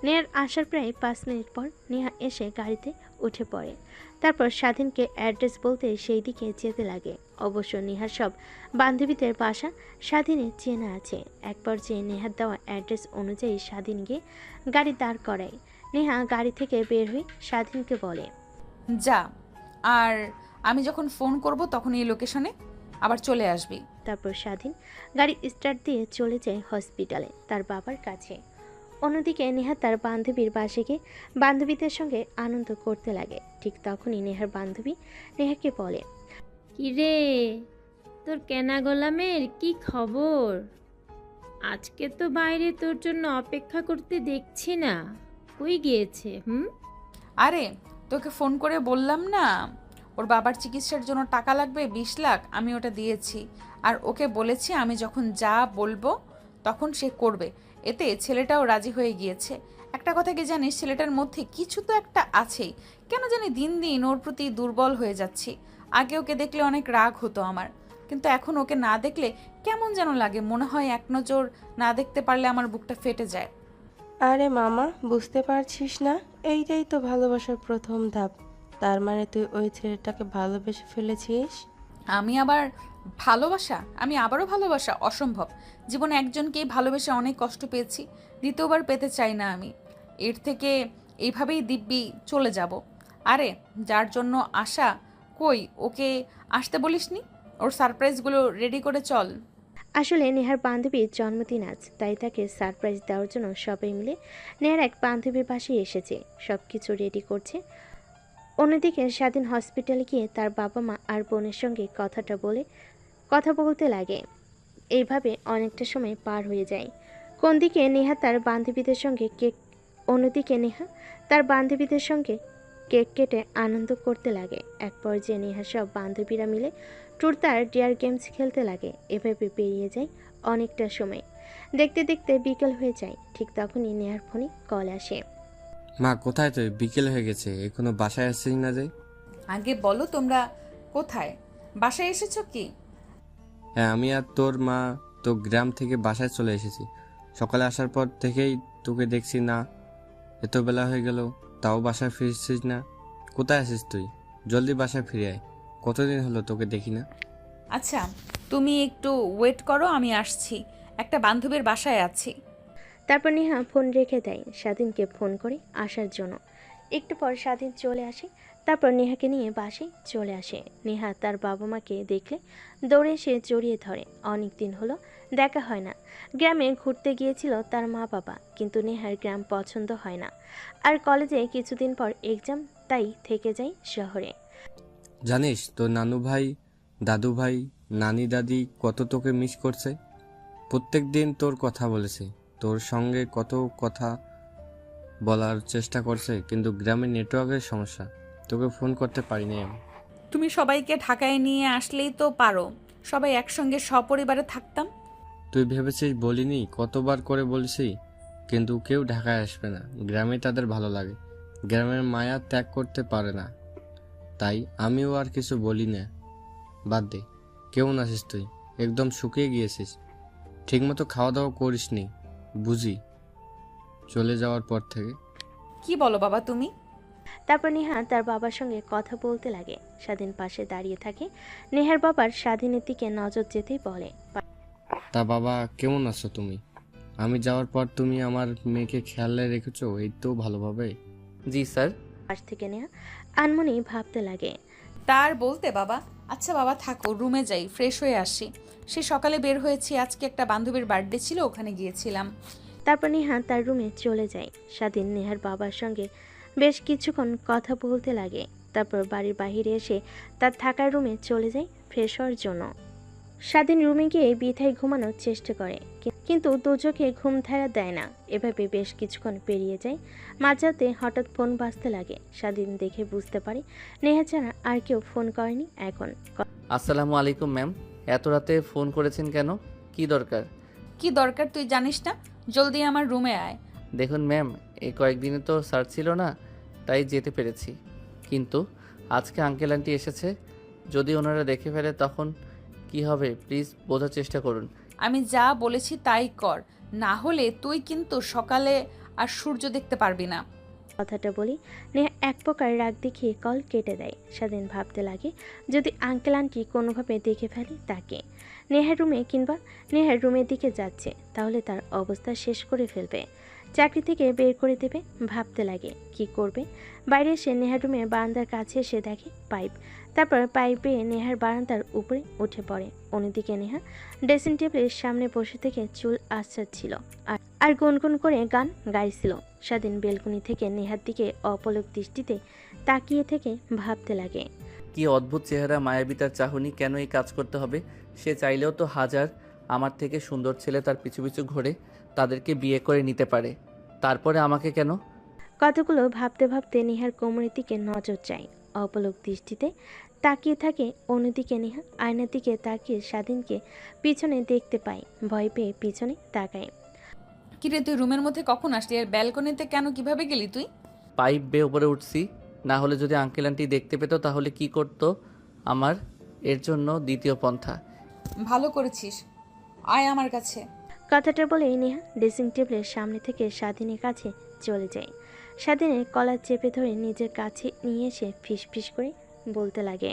নেহার আসার প্রায় 5 মিনিট পর নেহা এসে গাড়িতে উঠে পড়ে। তারপর স্বাধীনকে অ্যাড্রেস বলতে সেই দিকে যেতে লাগে। অবশ্য নেহার সব বান্ধবীদের বাসা স্বাধীনের চেনা আছে। এক পর্যায়ে নেহার দেওয়া অ্যাড্রেস অনুযায়ী স্বাধীন গিয়ে গাড়ি দাঁড় করায়। নেহা গাড়ি থেকে বের হয়ে স্বাধীনকে বলে, যা, আর আমি যখন ফোন করব তখন এই লোকেশনে আবার চলে আসবি। তারপর স্বাধীন গাড়ি স্টার্ট দিয়ে চলে যায় হসপিটালে, তার বাবার কাছে। অন্যদিকে নেহা তার বান্ধবীর বাসে গিয়ে বান্ধবীদের সঙ্গে আনন্দ করতে লাগে। ঠিক তখনই নেহার বান্ধবী নেহাকে বলে, কিরে, তোর কেনা গোলামের কি খবর? আজকে তো বাইরে তোর জন্য অপেক্ষা করতে দেখছি না, কই গিয়েছে? আরে, তোকে ফোন করে বললাম না ওর বাবার চিকিৎসার জন্য টাকা লাগবে 20 লাখ, আমি ওটা দিয়েছি। আর ওকে বলেছি আমি যখন যা বলবো তখন সে করবে। এতে ছেলেটাও রাজি হয়ে গিয়েছে। একটা কথা কি জানিস, ছেলেটার মধ্যে কিছু তো একটা আছেই। কেন জানি দিন দিন ওর প্রতি দুর্বল হয়ে যাচ্ছি। আগে ওকে দেখলে অনেক রাগ হতো আমার, কিন্তু এখন ওকে না দেখলে কেমন যেন লাগে। মনে হয় এক নজর না দেখতে পারলে আমার বুকটা ফেটে যায়। আরে মামা, বুঝতে পারছিস না? এইটাই তো ভালোবাসার প্রথম ধাপ। তার মানে তুই ওই ছেলেটাকে ভালোবেসে ফেলেছিস? আমি আবারও ভালোবাসা অসম্ভব। জীবনে একজনকেই ভালোবেসে অনেক কষ্ট পেয়েছি, দ্বিতীয়বার পেতে চাই না আমি। এর থেকে এইভাবেই দিব্যি চলে যাব। আরে, যার জন্য আশা, কই ওকে আসতে বলিসনি? ওর সারপ্রাইজগুলো রেডি করে চল। আসলে নেহার বান্ধবীর জন্মদিন আজ, তাই তাকে সারপ্রাইজ দেওয়ার জন্য সবাই মিলে নেহার এক বান্ধবীর বাসায় এসেছে, সব কিছু রেডি করছে। অন্যদিকে স্বাধীন হসপিটালে গিয়ে তার বাবা মা আর বোনের সঙ্গে কথা বলতে লাগে। এইভাবে অনেকটা সময় পার হয়ে যায়। অন্যদিকে নেহা তার বান্ধবীদের সঙ্গে কেক কেটে আনন্দ করতে লাগে। এক পর্যায়ে নেহা সব বান্ধবীরা মিলে ট্রুথ আর ডেয়ার গেমস খেলতে লাগে। এভাবে পেরিয়ে যায় অনেকটা সময়। দেখতে দেখতে বিকেল হয়ে যায়। ঠিক তখনই নেহার ফোনে কল আসে। মা, কোথায় তুই? বিকেল হয়ে গেছে, এখনো বাসায় আসছিস না যে? আগে বলো, তোমরা কোথায়? বাসায় এসেছো কি? হ্যাঁ, আমি আর তোর মা তো গ্রাম থেকে বাসায় চলে এসেছি। সকালে আসার পর থেকেই তোকে দেখছি না, এত বেলা হয়ে গেল তাও বাসায় ফিরছিস না। কোথায় আছিস তুই? জলদি বাসায় ফিরে আয়, কতদিন হলো তোকে দেখি না। আচ্ছা, তুমি একটু ওয়েট করো, আমি আসছি। একটা বান্ধবীর বাসায় আছি। তারপর নেহা ফোন রেখে দেয়, স্বাধীনকে ফোন করে আসার জন্য। একটু পর স্বাধীন চলে আসে। তারপর নেহাকে নিয়ে বাসায় চলে আসে। নেহা তার বাবা মাকে দেখলে দৌড়ে এসে জড়িয়ে ধরে। অনেক দিন হলো দেখা হয় না। গ্রামে ঘুরতে গিয়েছিল তার মা বাবা, কিন্তু নেহার গ্রাম পছন্দ হয় না। আর কলেজে কিছুদিন পর এক্সাম, তাই থেকে যায় শহরে। জানিস তোর নানু ভাই, দাদু ভাই, নানি দাদি কত তোকে মিস করছে। প্রত্যেক দিন তোর কথা বলেছে, তোর সঙ্গে কত কথা বলার চেষ্টা করছে, কিন্তু গ্রামে নেটওয়ার্কের সমস্যা, তোকে ফোন করতে পারিনি আমি। তুমি সবাইকে ঢাকায় নিয়ে আসলেই তো পারো, সবাই একসঙ্গে সপরিবারে থাকতাম। তুই ভেবেছিস বলিনি? কতবার করে বলছি কিন্তু কেউ ঢাকায় আসবে না, গ্রামে তাদের ভালো লাগে, গ্রামের মায়া ত্যাগ করতে পারে না। তাই আমিও আর কিছু বলি না। বাদ দে, কেমন আছিস তুই? একদম শুকিয়ে গিয়েছিস, ঠিকমতো খাওয়া দাওয়া করিসনি বুঝি চলে যাওয়ার পর থেকে। কি বলো বাবা তুমি? তারপর নেহা তার বাবার সঙ্গে কথা বলতে লাগে। স্বাধীন পাশে দাঁড়িয়ে থাকে। নেহার বাবার স্বাধীনের দিকে নজর যেতেই বলে, তা বাবা কেমন আছো তুমি? আমি যাওয়ার পর তুমি আমার মেয়েকে খেয়ালে রেখেছো এই তো ভালোভাবে? জি স্যার। পাশ থেকে নেহা আনমনি ভাবতে লাগে। তার বলতে বাবা, আচ্ছা বাবা থাকো, রুমে যাই, ফ্রেশ হয়ে আসি। সে সকালে বের হয়েছি, আজকে একটা বান্ধবীর বার্থডে ছিল, ওখানে গিয়েছিলাম। তারপর নেহা তার রুমে চলে যায়। স্বাধীন নেহার বাবার সঙ্গে বেশ কিছুক্ষণ কথা বলতে লাগে। তারপর বাড়ির বাইরে এসে তার থাকার রুমে চলে যায় ফ্রেশ হওয়ার জন্য। স্বাধীন রুমে গিয়ে বিথায় ঘুমানোর চেষ্টা করে, কিন্তু দুচোখে ঘুম ধারা দেয় না। এভাবে বেশ কিছুক্ষণ পেরিয়ে যায়। মাঝরাতে হঠাৎ ফোন বাজতে লাগে। স্বাধীন দেখে বুঝতে পারে নেহা ছাড়া আর কেউ ফোন করেনি এখন। আসসালামু আলাইকুম ম্যাম, এত রাতে ফোন করেছেন কেন? কি দরকার? কি দরকার তুই জানিস না? জলদি আমার রুমে আয়। দেখুন ম্যাম, এই কয়েকদিনে তো স্যার ছিল না, তাই যেতে পেরেছি, কিন্তু আজকে আঙ্কেল আন্টি এসেছে, যদি ওনারা দেখে ফেলে তখন কি হবে? প্লিজ বোঝার চেষ্টা করুন। আমি যা বলেছি তাই কর, না হলে তুই কিন্তু সকালে আর সূর্য দেখতে পারবি না। কথাটা বলি নেহা এক প্রকার রাগ দেখিয়ে কল কেটে দেয়। স্বাধীন ভাবতে লাগে যদি আঙ্কেল আন্টি কোনোভাবে দেখে ফেলে তাকে, নেহার রুমে কিংবা নেহার রুমের দিকে যাচ্ছে, তাহলে তার অবস্থা শেষ করে ফেলবে, চাকরি থেকে বের করে দেবে। ভাবতে লাগে কি করবে। বাইরে এসে নেহার রুমে বারান্দার কাছে এসে দেখে পাইপ। তারপর পাইপে নেহার বারান্দার উপরে উঠে পড়ে। অন্যদিকে নেহা ড্রেসিং টেবিলের সামনে বসে থেকে চুল আঁচড়াচ্ছিল আর গুনগুন করে গান গাইছিল। স্বাধীন বেলকনি থেকে নেহার দিকে অপলক দৃষ্টিতে তাকিয়ে থেকে ভাবতে লাগে কি অদ্ভুত চেহারা, মায়াবী তার চাহনি, কেন এই কাজ করতে হবে? সে চাইলেও তো হাজার আমার থেকে সুন্দর ছেলে তার পিছু পিছু ঘোরে, তাদেরকে বিয়ে করে নিতে পারে, তারপরে আমাকে কেন? কতগুলো ভাবতে ভাবতে নেহার কোমরের দিকে নজর যায়। অপলক দৃষ্টিতে তাকিয়ে থাকে। অন্যদিকে নেহা আয়নার দিকে তাকিয়ে স্বাধীনকে পিছনে দেখতে পায়। ভয় পেয়ে পিছনে তাকায়। কিরে তুই রুমের মধ্যে কখন আসলি? আর ব্যালকনিতে কেন, কিভাবে গেলি তুই? পাইপ বেয়ে উপরে উঠছি, না হলে যদি আঙ্কেল আন্টি দেখতে পেত তাহলে কি করতো আমার? এর জন্য দ্বিতীয় পন্থা। ভালো করেছিস, আয় আমার কাছে। কথাটা বলে নেহা ড্রেসিং টেবিলের সামনে থেকে স্বাধীনের কাছে চলে যায়। স্বাধীনের কলার চেপে ধরে নিজের কাছে নিয়ে এসে ফিসফিস করে বলতে লাগে,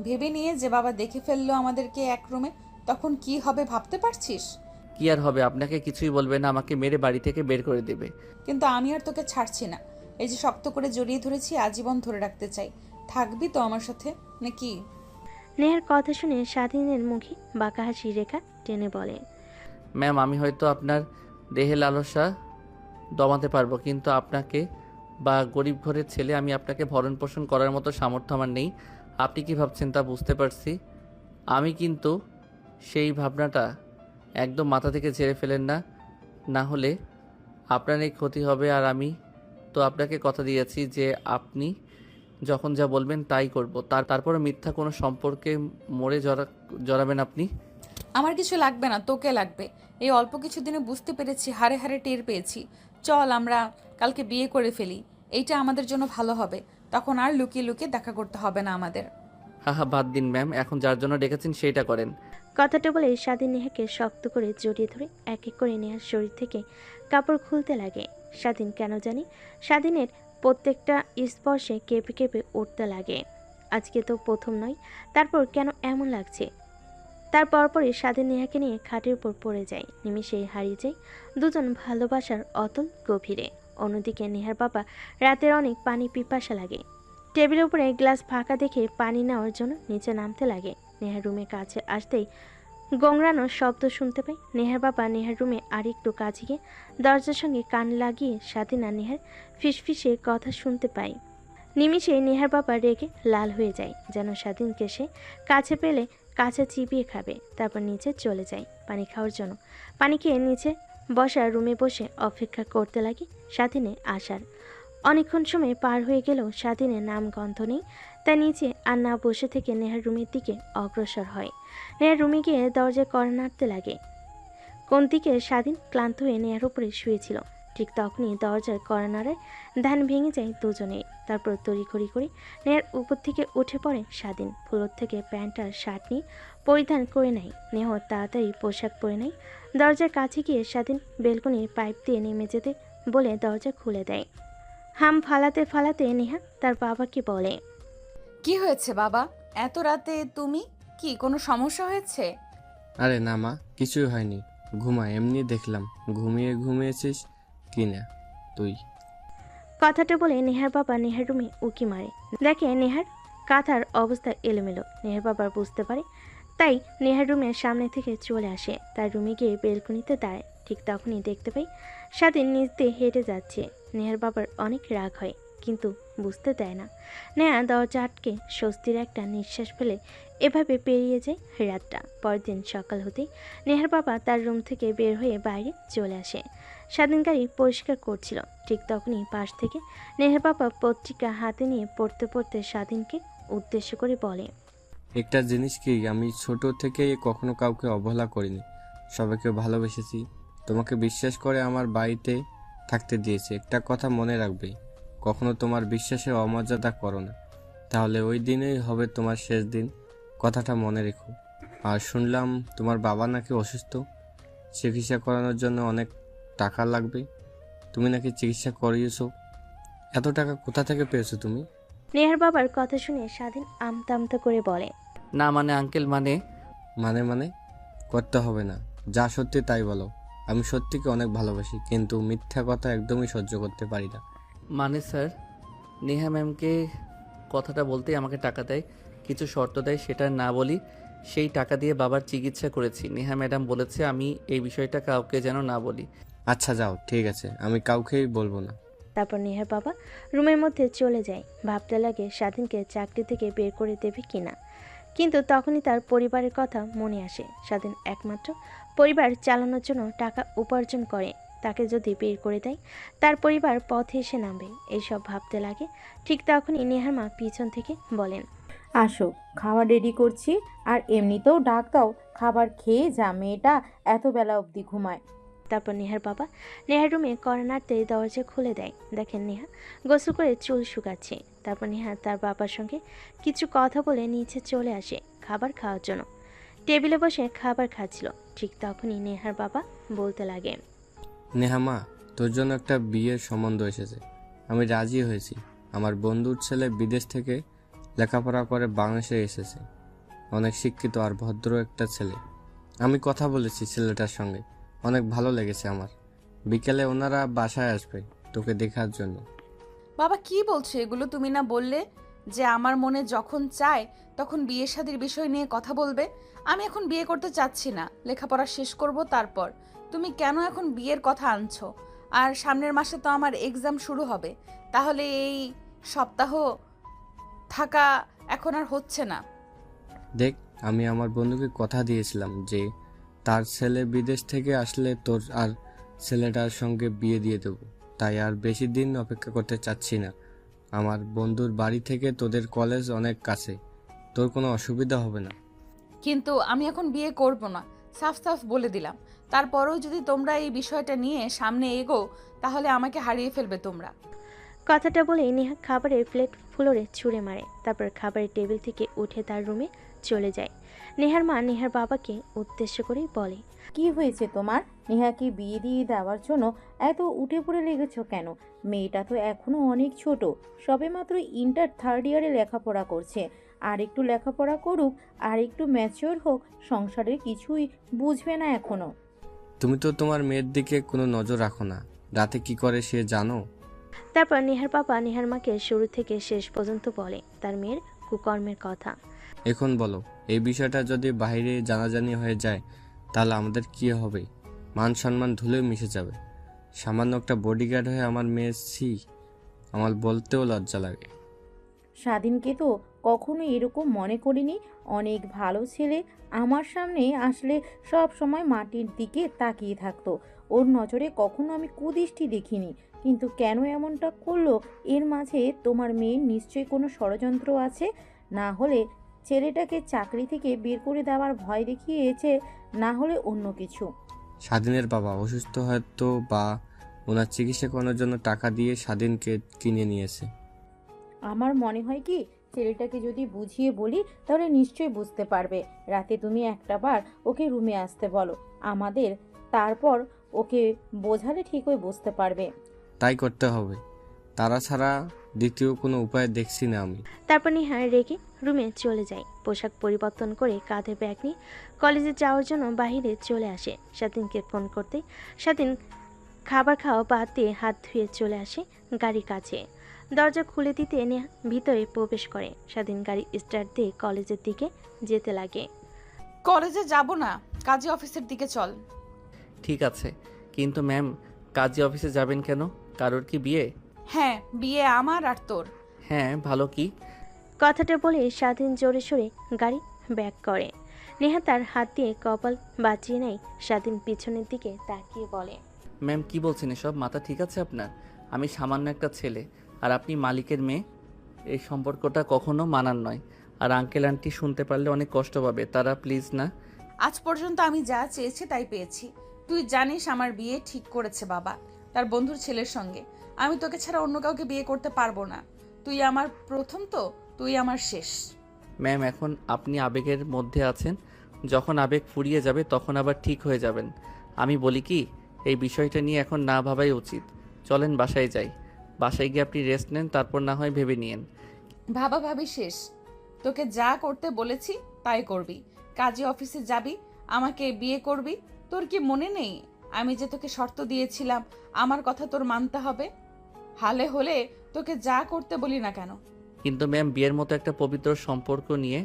ভেবে নিয়ে যে বাবা দেখে ফেললো আমাদেরকে এক রুমে, তখন কি হবে ভাবতে পারছিস? কি আর হবে, আপনাকে কিছুই বলবে না, আমাকে মেরে বাড়ি থেকে বের করে দেবে। কিন্তু আমি আর তোকে ছাড়ছি না। এই যে শক্ত করে জড়িয়ে ধরেছি, আজীবন ধরে রাখতে চাই। থাকবি তো আমার সাথে নাকি? নেহার কথা শুনে স্বাধীনের মুখে বাঁকা হাসি রেখা টেনে বলে, ম্যাম, আমি হয়তো আপনার দেহে লালসা দমাতে পারবো, কিন্তু আপনাকে বা গরিব ঘরের ছেলে আমি আপনাকে ভরণ পোষণ করার মতো সামর্থ্য আমার নেই। আপনি কি ভাবছেন তা বুঝতে পারছি, আমি কিন্তু সেই ভাবনাটা একদম মাথা থেকে ঝেড়ে ফেলেন না, না হলে আপনার এই ক্ষতি হবে। আর আমি তো আপনাকে কথা দিয়েছি যে আপনি যখন যা বলবেন তাই করব। তারপরে মিথ্যা কোনো সম্পর্কে মরে জড়াবেন আপনি। আমার কিছু লাগবে না, তোকে লাগবে। এই অল্প কিছুদিনে বুঝতে পেরেছি, হারে হারে টের পেয়েছি। চল আমরা কালকে বিয়ে করে ফেলি, এইটা আমাদের জন্য ভালো হবে। তখন আর লুকিয়ে লুকিয়ে দেখা করতে হবে না আমাদের। হা বাদ দিন ম্যাম, এখন যার জন্য ডেকেছেন সেইটা করেন। কথাটা বলে স্বাধীন নেহাকে শক্ত করে জড়িয়ে ধরে এক এক করে নেহার শরীর থেকে কাপড় খুলতে লাগে। স্বাধীন কেন জানি স্বাধীনের প্রত্যেকটা স্পর্শে কেঁপে কেঁপে উঠতে লাগে। আজকে তো প্রথম নয়, তারপর কেন এমন লাগছে? তার পরপরই স্বাধীন নেহাকে নিয়ে খাটের উপর পড়ে যায়। নিমিষেই হারিয়ে যায় দুজন ভালোবাসার অতল গভীরে। অন্যদিকে নেহার বাবা রাতের অনেক পানি পিপাসা লাগে। টেবিলের উপরে গ্লাস ফাঁকা দেখে পানি নেওয়ার জন্য নিচে নামতে লাগে। নেহার রুমের কাছে আসতেই গোংরানোর শব্দ শুনতে পায়। নেহার বাবা নেহার রুমে আরেকটু কাছে গিয়ে দরজার সঙ্গে কান লাগিয়ে স্বাধীন আর নেহার ফিসফিসে কথা শুনতে পায়। নিমিষে নেহার বাবা রেগে লাল হয়ে যায়, যেন স্বাধীনকে সে কাছে পেলে কাছে চিবিয়ে খাবে। তারপর নিচে চলে যায় পানি খাওয়ার জন্য। পানি খেয়ে নিচে বসার রুমে বসে অপেক্ষা করতে লাগে স্বাধীনে আসার। অনেকক্ষণ সময় পার হয়ে গেলেও স্বাধীনের নাম গন্ধ নেই। তাই নিচে আর না বসে থেকে নেহার রুমের দিকে অগ্রসর হয়। নেহার রুমে গিয়ে দরজায় কড়া নাড়তে লাগে। কোন দিকে স্বাধীন ক্লান্ত হয়ে নেহার উপরে শুয়েছিল। ঠিক তখনই দরজার কর্নারে ধ্যান ভেঙে যায় দুজনেই। তারপর তড়িঘড়ি করে নেহার উপর থেকে উঠে পড়ে স্বাধীন। ফ্লোর থেকে প্যান্ট আর শার্ট নিয়ে পরিধান করে নেয়। নেহ তাড়াতাড়ি পোশাক পরে নেয়। দরজার কাছে গিয়ে স্বাধীন বেলকনির পাইপ দিয়ে নেমে যেতে বলে দরজা খুলে দেয়। হাম ফালাতে ফালাতে নেহা তার বাবাকে বলে, কি হয়েছে বাবা? এত রাতে তুমি? কি কোনো সমস্যা হয়েছে? আরে না মা, কিছুই হয়নি। ঘুমা, এমনি দেখলাম ঘুমিয়েছিস কি না তুই। কথাটা বলে নেহার বাবা নেহার রুমে উকি মারে। দেখে নেহার কাঁথার অবস্থা এলোমেলো। নেহার বাবা বুঝতে পারে, তাই নেহার রুমের সামনে থেকে চলে আসে। তার রুমে গিয়ে বেলকনিতে দাঁড়ায়। ঠিক তখনই দেখতে পাই স্বাধীন নিচ দিয়ে হেঁটে যাচ্ছে। নেহার বাবার অনেক রাগ হয়, কিন্তু বুঝতে দেয় না। নেহা দরজা আটকে স্বস্তির একটা নিঃশ্বাস ফেলে এভাবে পেরিয়ে যায় রাতটা। পরের দিন সকাল হতেই নেহার বাবা তার রুম থেকে বের হয়ে বাইরে চলে আসে। স্বাধীন গাড়ি পরিষ্কার করছিল। ঠিক তখনই পাশ থেকে নেহার বাবা পত্রিকা হাতে নিয়ে পড়তে পড়তে স্বাধীনকে উদ্দেশ্য করে বলে, একটা জিনিস কি, আমি ছোট থেকে কখনো কাউকে অবহেলা করিনি, সবাইকে ভালোবেসেছি। তোমাকে বিশ্বাস করে আমার বাড়িতে থাকতে দিয়েছি। একটা কথা মনে রাখবে, কখনো তোমার বিশ্বাসে অমর্যাদা করো না, তাহলে ওই দিনেই হবে তোমার শেষ দিন। কথাটা মনে রেখো। আর শুনলাম তোমার বাবা নাকি অসুস্থ, চিকিৎসা করানোর জন্য অনেক টাকা লাগবে। তুমি নাকি চিকিৎসা করিয়েছো, এত টাকা কোথা থেকে পেয়েছো তুমি? নেহার বাবার কথা শুনে স্বাধীন আমতা আমতা করে বলে, না মানে আঙ্কেল, মানে মানে করতে হবে না, যা সত্যি তাই বলো। আমি সত্যিকে অনেক ভালোবাসি, কিন্তু মিথ্যা কথা একদমই সহ্য করতে পারি না। মানে স্যার, নেহা ম্যামকে কথাটা বলতেই আমাকে টাকা দেয়, কিছু শর্ত দেয়, সেটা না বলি। সেই টাকা দিয়ে বাবার চিকিৎসা করেছি। নেহা ম্যাডাম বলেছে আমি এই বিষয়টা কাউকে যেন না বলি। আচ্ছা যাও, ঠিক আছে, আমি কাউকেই বলবো না। তারপর নেহার বাবা রুমের মধ্যে চলে যায়। ভাবতে লাগে স্বাধীনকে চাকরি থেকে বের করে দেবে কিনা। কিন্তু তখনই তার পরিবারের কথা মনে আসে। স্বাধীন একমাত্র পরিবার চালানোর জন্য টাকা উপার্জন করে, তাকে যদি বের করে দেয় তার পরিবার পথে এসে নামবে। এইসব ভাবতে লাগে। ঠিক তখনই নেহার মা পিছন থেকে বলেন, আসো, খাবার রেডি করছি। আর এমনিতেও ডাক দাও, খাবার খেয়ে যা, মেয়েটা এত বেলা অবধি ঘুমায়। তারপর নেহার বাবা নেহার রুমে কর্নারতে দরজা খুলে দেয়। দেখেন নেহা গোসল করে চুল শুকাচ্ছে। তারপর নেহা তার বাবার সঙ্গে কিছু কথা বলে নিচে চলে আসে খাবার খাওয়ার জন্য। টেবিলে বসে খাবার খাচ্ছিল। ঠিক তখনই নেহার বাবা বলতে লাগে, নেহা মা, তোর জন্য একটা বিয়ের সম্বন্ধ এসেছে। আমি রাজি হয়েছি। আমার বন্ধুর ছেলে বিদেশ থেকে লেখাপড়া করে বাংলাদেশে এসেছে। অনেক শিক্ষিত আর ভদ্র একটা ছেলে। আমি কথা বলেছি ছেলেটার সঙ্গে, অনেক ভালো লেগেছে আমার। বিকেলে ওনারা বাসায় আসবে তোকে দেখার জন্য। বাবা কি বলছো এগুলো? তুমি না বললে যে আমার মনে যখন চায় তখন বিয়ে শাদীর বিষয় নিয়ে কথা বলবে? আমি এখন বিয়ে করতে চাচ্ছি না, লেখাপড়া শেষ করব তারপর। তুমি কেন এখন বিয়ের কথা আনছো? আর সামনের মাসে তো আমার এক্সাম শুরু হবে, তাহলে এই সপ্তাহ থাকা এখন আর হচ্ছে না। দেখ, আমি আমার বন্ধুকে কথা দিয়েছিলাম যে তার ছেলে বিদেশ থেকে আসলে তোর আর ছেলেটার সঙ্গে বিয়ে দিয়ে দেবো। তাই আর বেশি দিন অপেক্ষা করতে চাচ্ছি না। আমার বন্ধুর বাড়ি থেকে তোদের কলেজ অনেক কাছে, তোর কোনো অসুবিধা হবে না। কিন্তু আমি এখন বিয়ে করব না, সাফ সাফ বলে দিলাম। তারপরেও যদি তোমরা এই বিষয়টা নিয়ে সামনে এগো তাহলে আমাকে হারিয়ে ফেলবে তোমরা। কথাটা বলে নেহা খাবারের প্লেট ফ্লোরে ছুঁড়ে মারে। তারপর খাবারের টেবিল থেকে উঠে তার রুমে চলে যায়। নেহার মা নেহার বাবাকে উদ্দেশ্য করে বলে, কি হয়েছে তোমার? নেহাকে বিয়ে দিয়ে দেওয়ার জন্য এত উঠে পড়ে লেগেছো কেন? মেয়েটা তো এখনো অনেক ছোট, সবেমাত্র ইন্টার থার্ড ইয়ারে লেখাপড়া করছে। আর একটু লেখাপড়া করুক, আর একটু ম্যাচিওর হোক, সংসারের কিছুই বুঝবে না এখনো। তুমি তো তোমার মেয়ের দিকে কোনো নজর রাখো না, রাতে কি করে সে জানো? তারপর নেহার বাবা নেহার মাকে শুরু থেকে শেষ পর্যন্ত বলে তার মেয়ের কুকর্মের কথা। এখন বলো, এই বিষয়টা যদি বাইরে জানাজানি হয়ে যায় তাহলে আমাদের কি হবে? মান সম্মান ধুলে মিশে যাবে। সামান্য একটা বডিগার্ড হয়ে আমার মেয়ে, আমার বলতেও লজ্জা লাগে। স্বাধীনকে তো কখনো এরকম মনে করিনি। অনেক ভালো ছেলে, আমার সামনে আসলে সব সময় মাটির দিকে তাকিয়ে থাকতো। ওর নজরে কখনো আমি কুদৃষ্টি দেখিনি। কিন্তু কেন এমনটা করলো? এর মাঝে তোমার মেয়ের নিশ্চয়ই কোনো ষড়যন্ত্র আছে। না হলে ছেলেটাকে চাকরি থেকে বের করে দেওয়ার ভয় দেখিয়েছে, না হলে অন্য কিছু। স্বাধীনের বাবা অসুস্থ হয়তো বা ওনার চিকিৎসা করানোর জন্য টাকা দিয়ে স্বাধীনকে কিনে নিয়েছে। আমার মনে হয় কি ছেলেটাকে যদি বুঝিয়ে বলি তাহলে নিশ্চয়ই বুঝতে পারবে। রাতে তুমি একটাবার ওকে রুমে আসতে বলো আমাদের, তারপর ওকে বোঝালে ঠিকই বুঝতে পারবে। তাই করতে হবে, তারা ছাড়া দ্বিতীয় কোনো উপায় দেখছি না আমি। তারপর নেহা রেগে রুমে চলে যায়। পোশাক পরিবর্তন করে কাঁধে ব্যাগ নিয়ে কলেজে যাওয়ার জন্য বাইরে চলে আসে। স্বাধীনকে ফোন করতে স্বাধীন খাবার খাওয়া বাদ দিয়ে হাত ধুয়ে চলে আসে গাড়ির কাছে। দরজা খুলে দিতে নেহা ভিতরে প্রবেশ করে। স্বাধীন গাড়ি স্টার্ট দিয়ে কলেজের দিকে যেতে লাগে। কলেজে যাব না, কাজী অফিসের দিকে চল। ঠিক আছে, কিন্তু ম্যাম কাজী অফিসে যাবেন কেন? কারোর কি বিয়ে? হ্যাঁ, বিয়ে আমার আর তোর। হ্যাঁ, ভালো কি? কথাটা বলে স্বাধীন জোরে সোরে গাড়ি ব্যাক করে। নেহা তার হাত দিয়ে কপাল বাঁচিয়ে নেয়। স্বাধীন পিছনের দিকে তাকিয়ে বলে, ম্যাম কি বলছেন এসব? মাথা ঠিক আছে আপনার? আমি সামান্য একটা ছেলে আর আপনি মালিকের মেয়ে। এই সম্পর্কটা কখনো মানার নয়। আর আঙ্কেল আন্টি শুনতে পারলে অনেক কষ্ট পাবে, তারা প্লিজ না। আজ পর্যন্ত আমি যা চেয়েছি তাই পেয়েছি। তুই জানিস আমার বিয়ে ঠিক করেছে বাবা তার বন্ধুর ছেলের সঙ্গে। আমি তোকে ছাড়া অন্য কাউকে বিয়ে করতে পারবো না। তুই আমার প্রথম, তো তুই আমার শেষ। ম্যাম এখন আপনি আবেগের মধ্যে আছেন, যখন আবেগ ফুরিয়ে যাবে তখন আবার ঠিক হয়ে যাবেন। আমি বলি কি, এই বিষয়টা নিয়ে এখন না ভাবাই উচিত। চলেন বাসায় যাই, বাসায় গিয়ে আপনি রেস্ট নেন, তারপর না হয় ভেবে নিয়েন। ভাবা ভাবি শেষ। তোকে যা করতে বলেছি তাই করবি। কাজী অফিসে যাবি, আমাকে বিয়ে করবি। তোর কি মনে নেই আমি যে তোকে শর্ত দিয়েছিলাম আমার কথা তোর মানতে হবে? হালে হলে তোকে যা করতে বলি না কেন। কিন্তু ম্যাম বিয়ের মতো একটা পবিত্র সম্পর্ক নিয়ে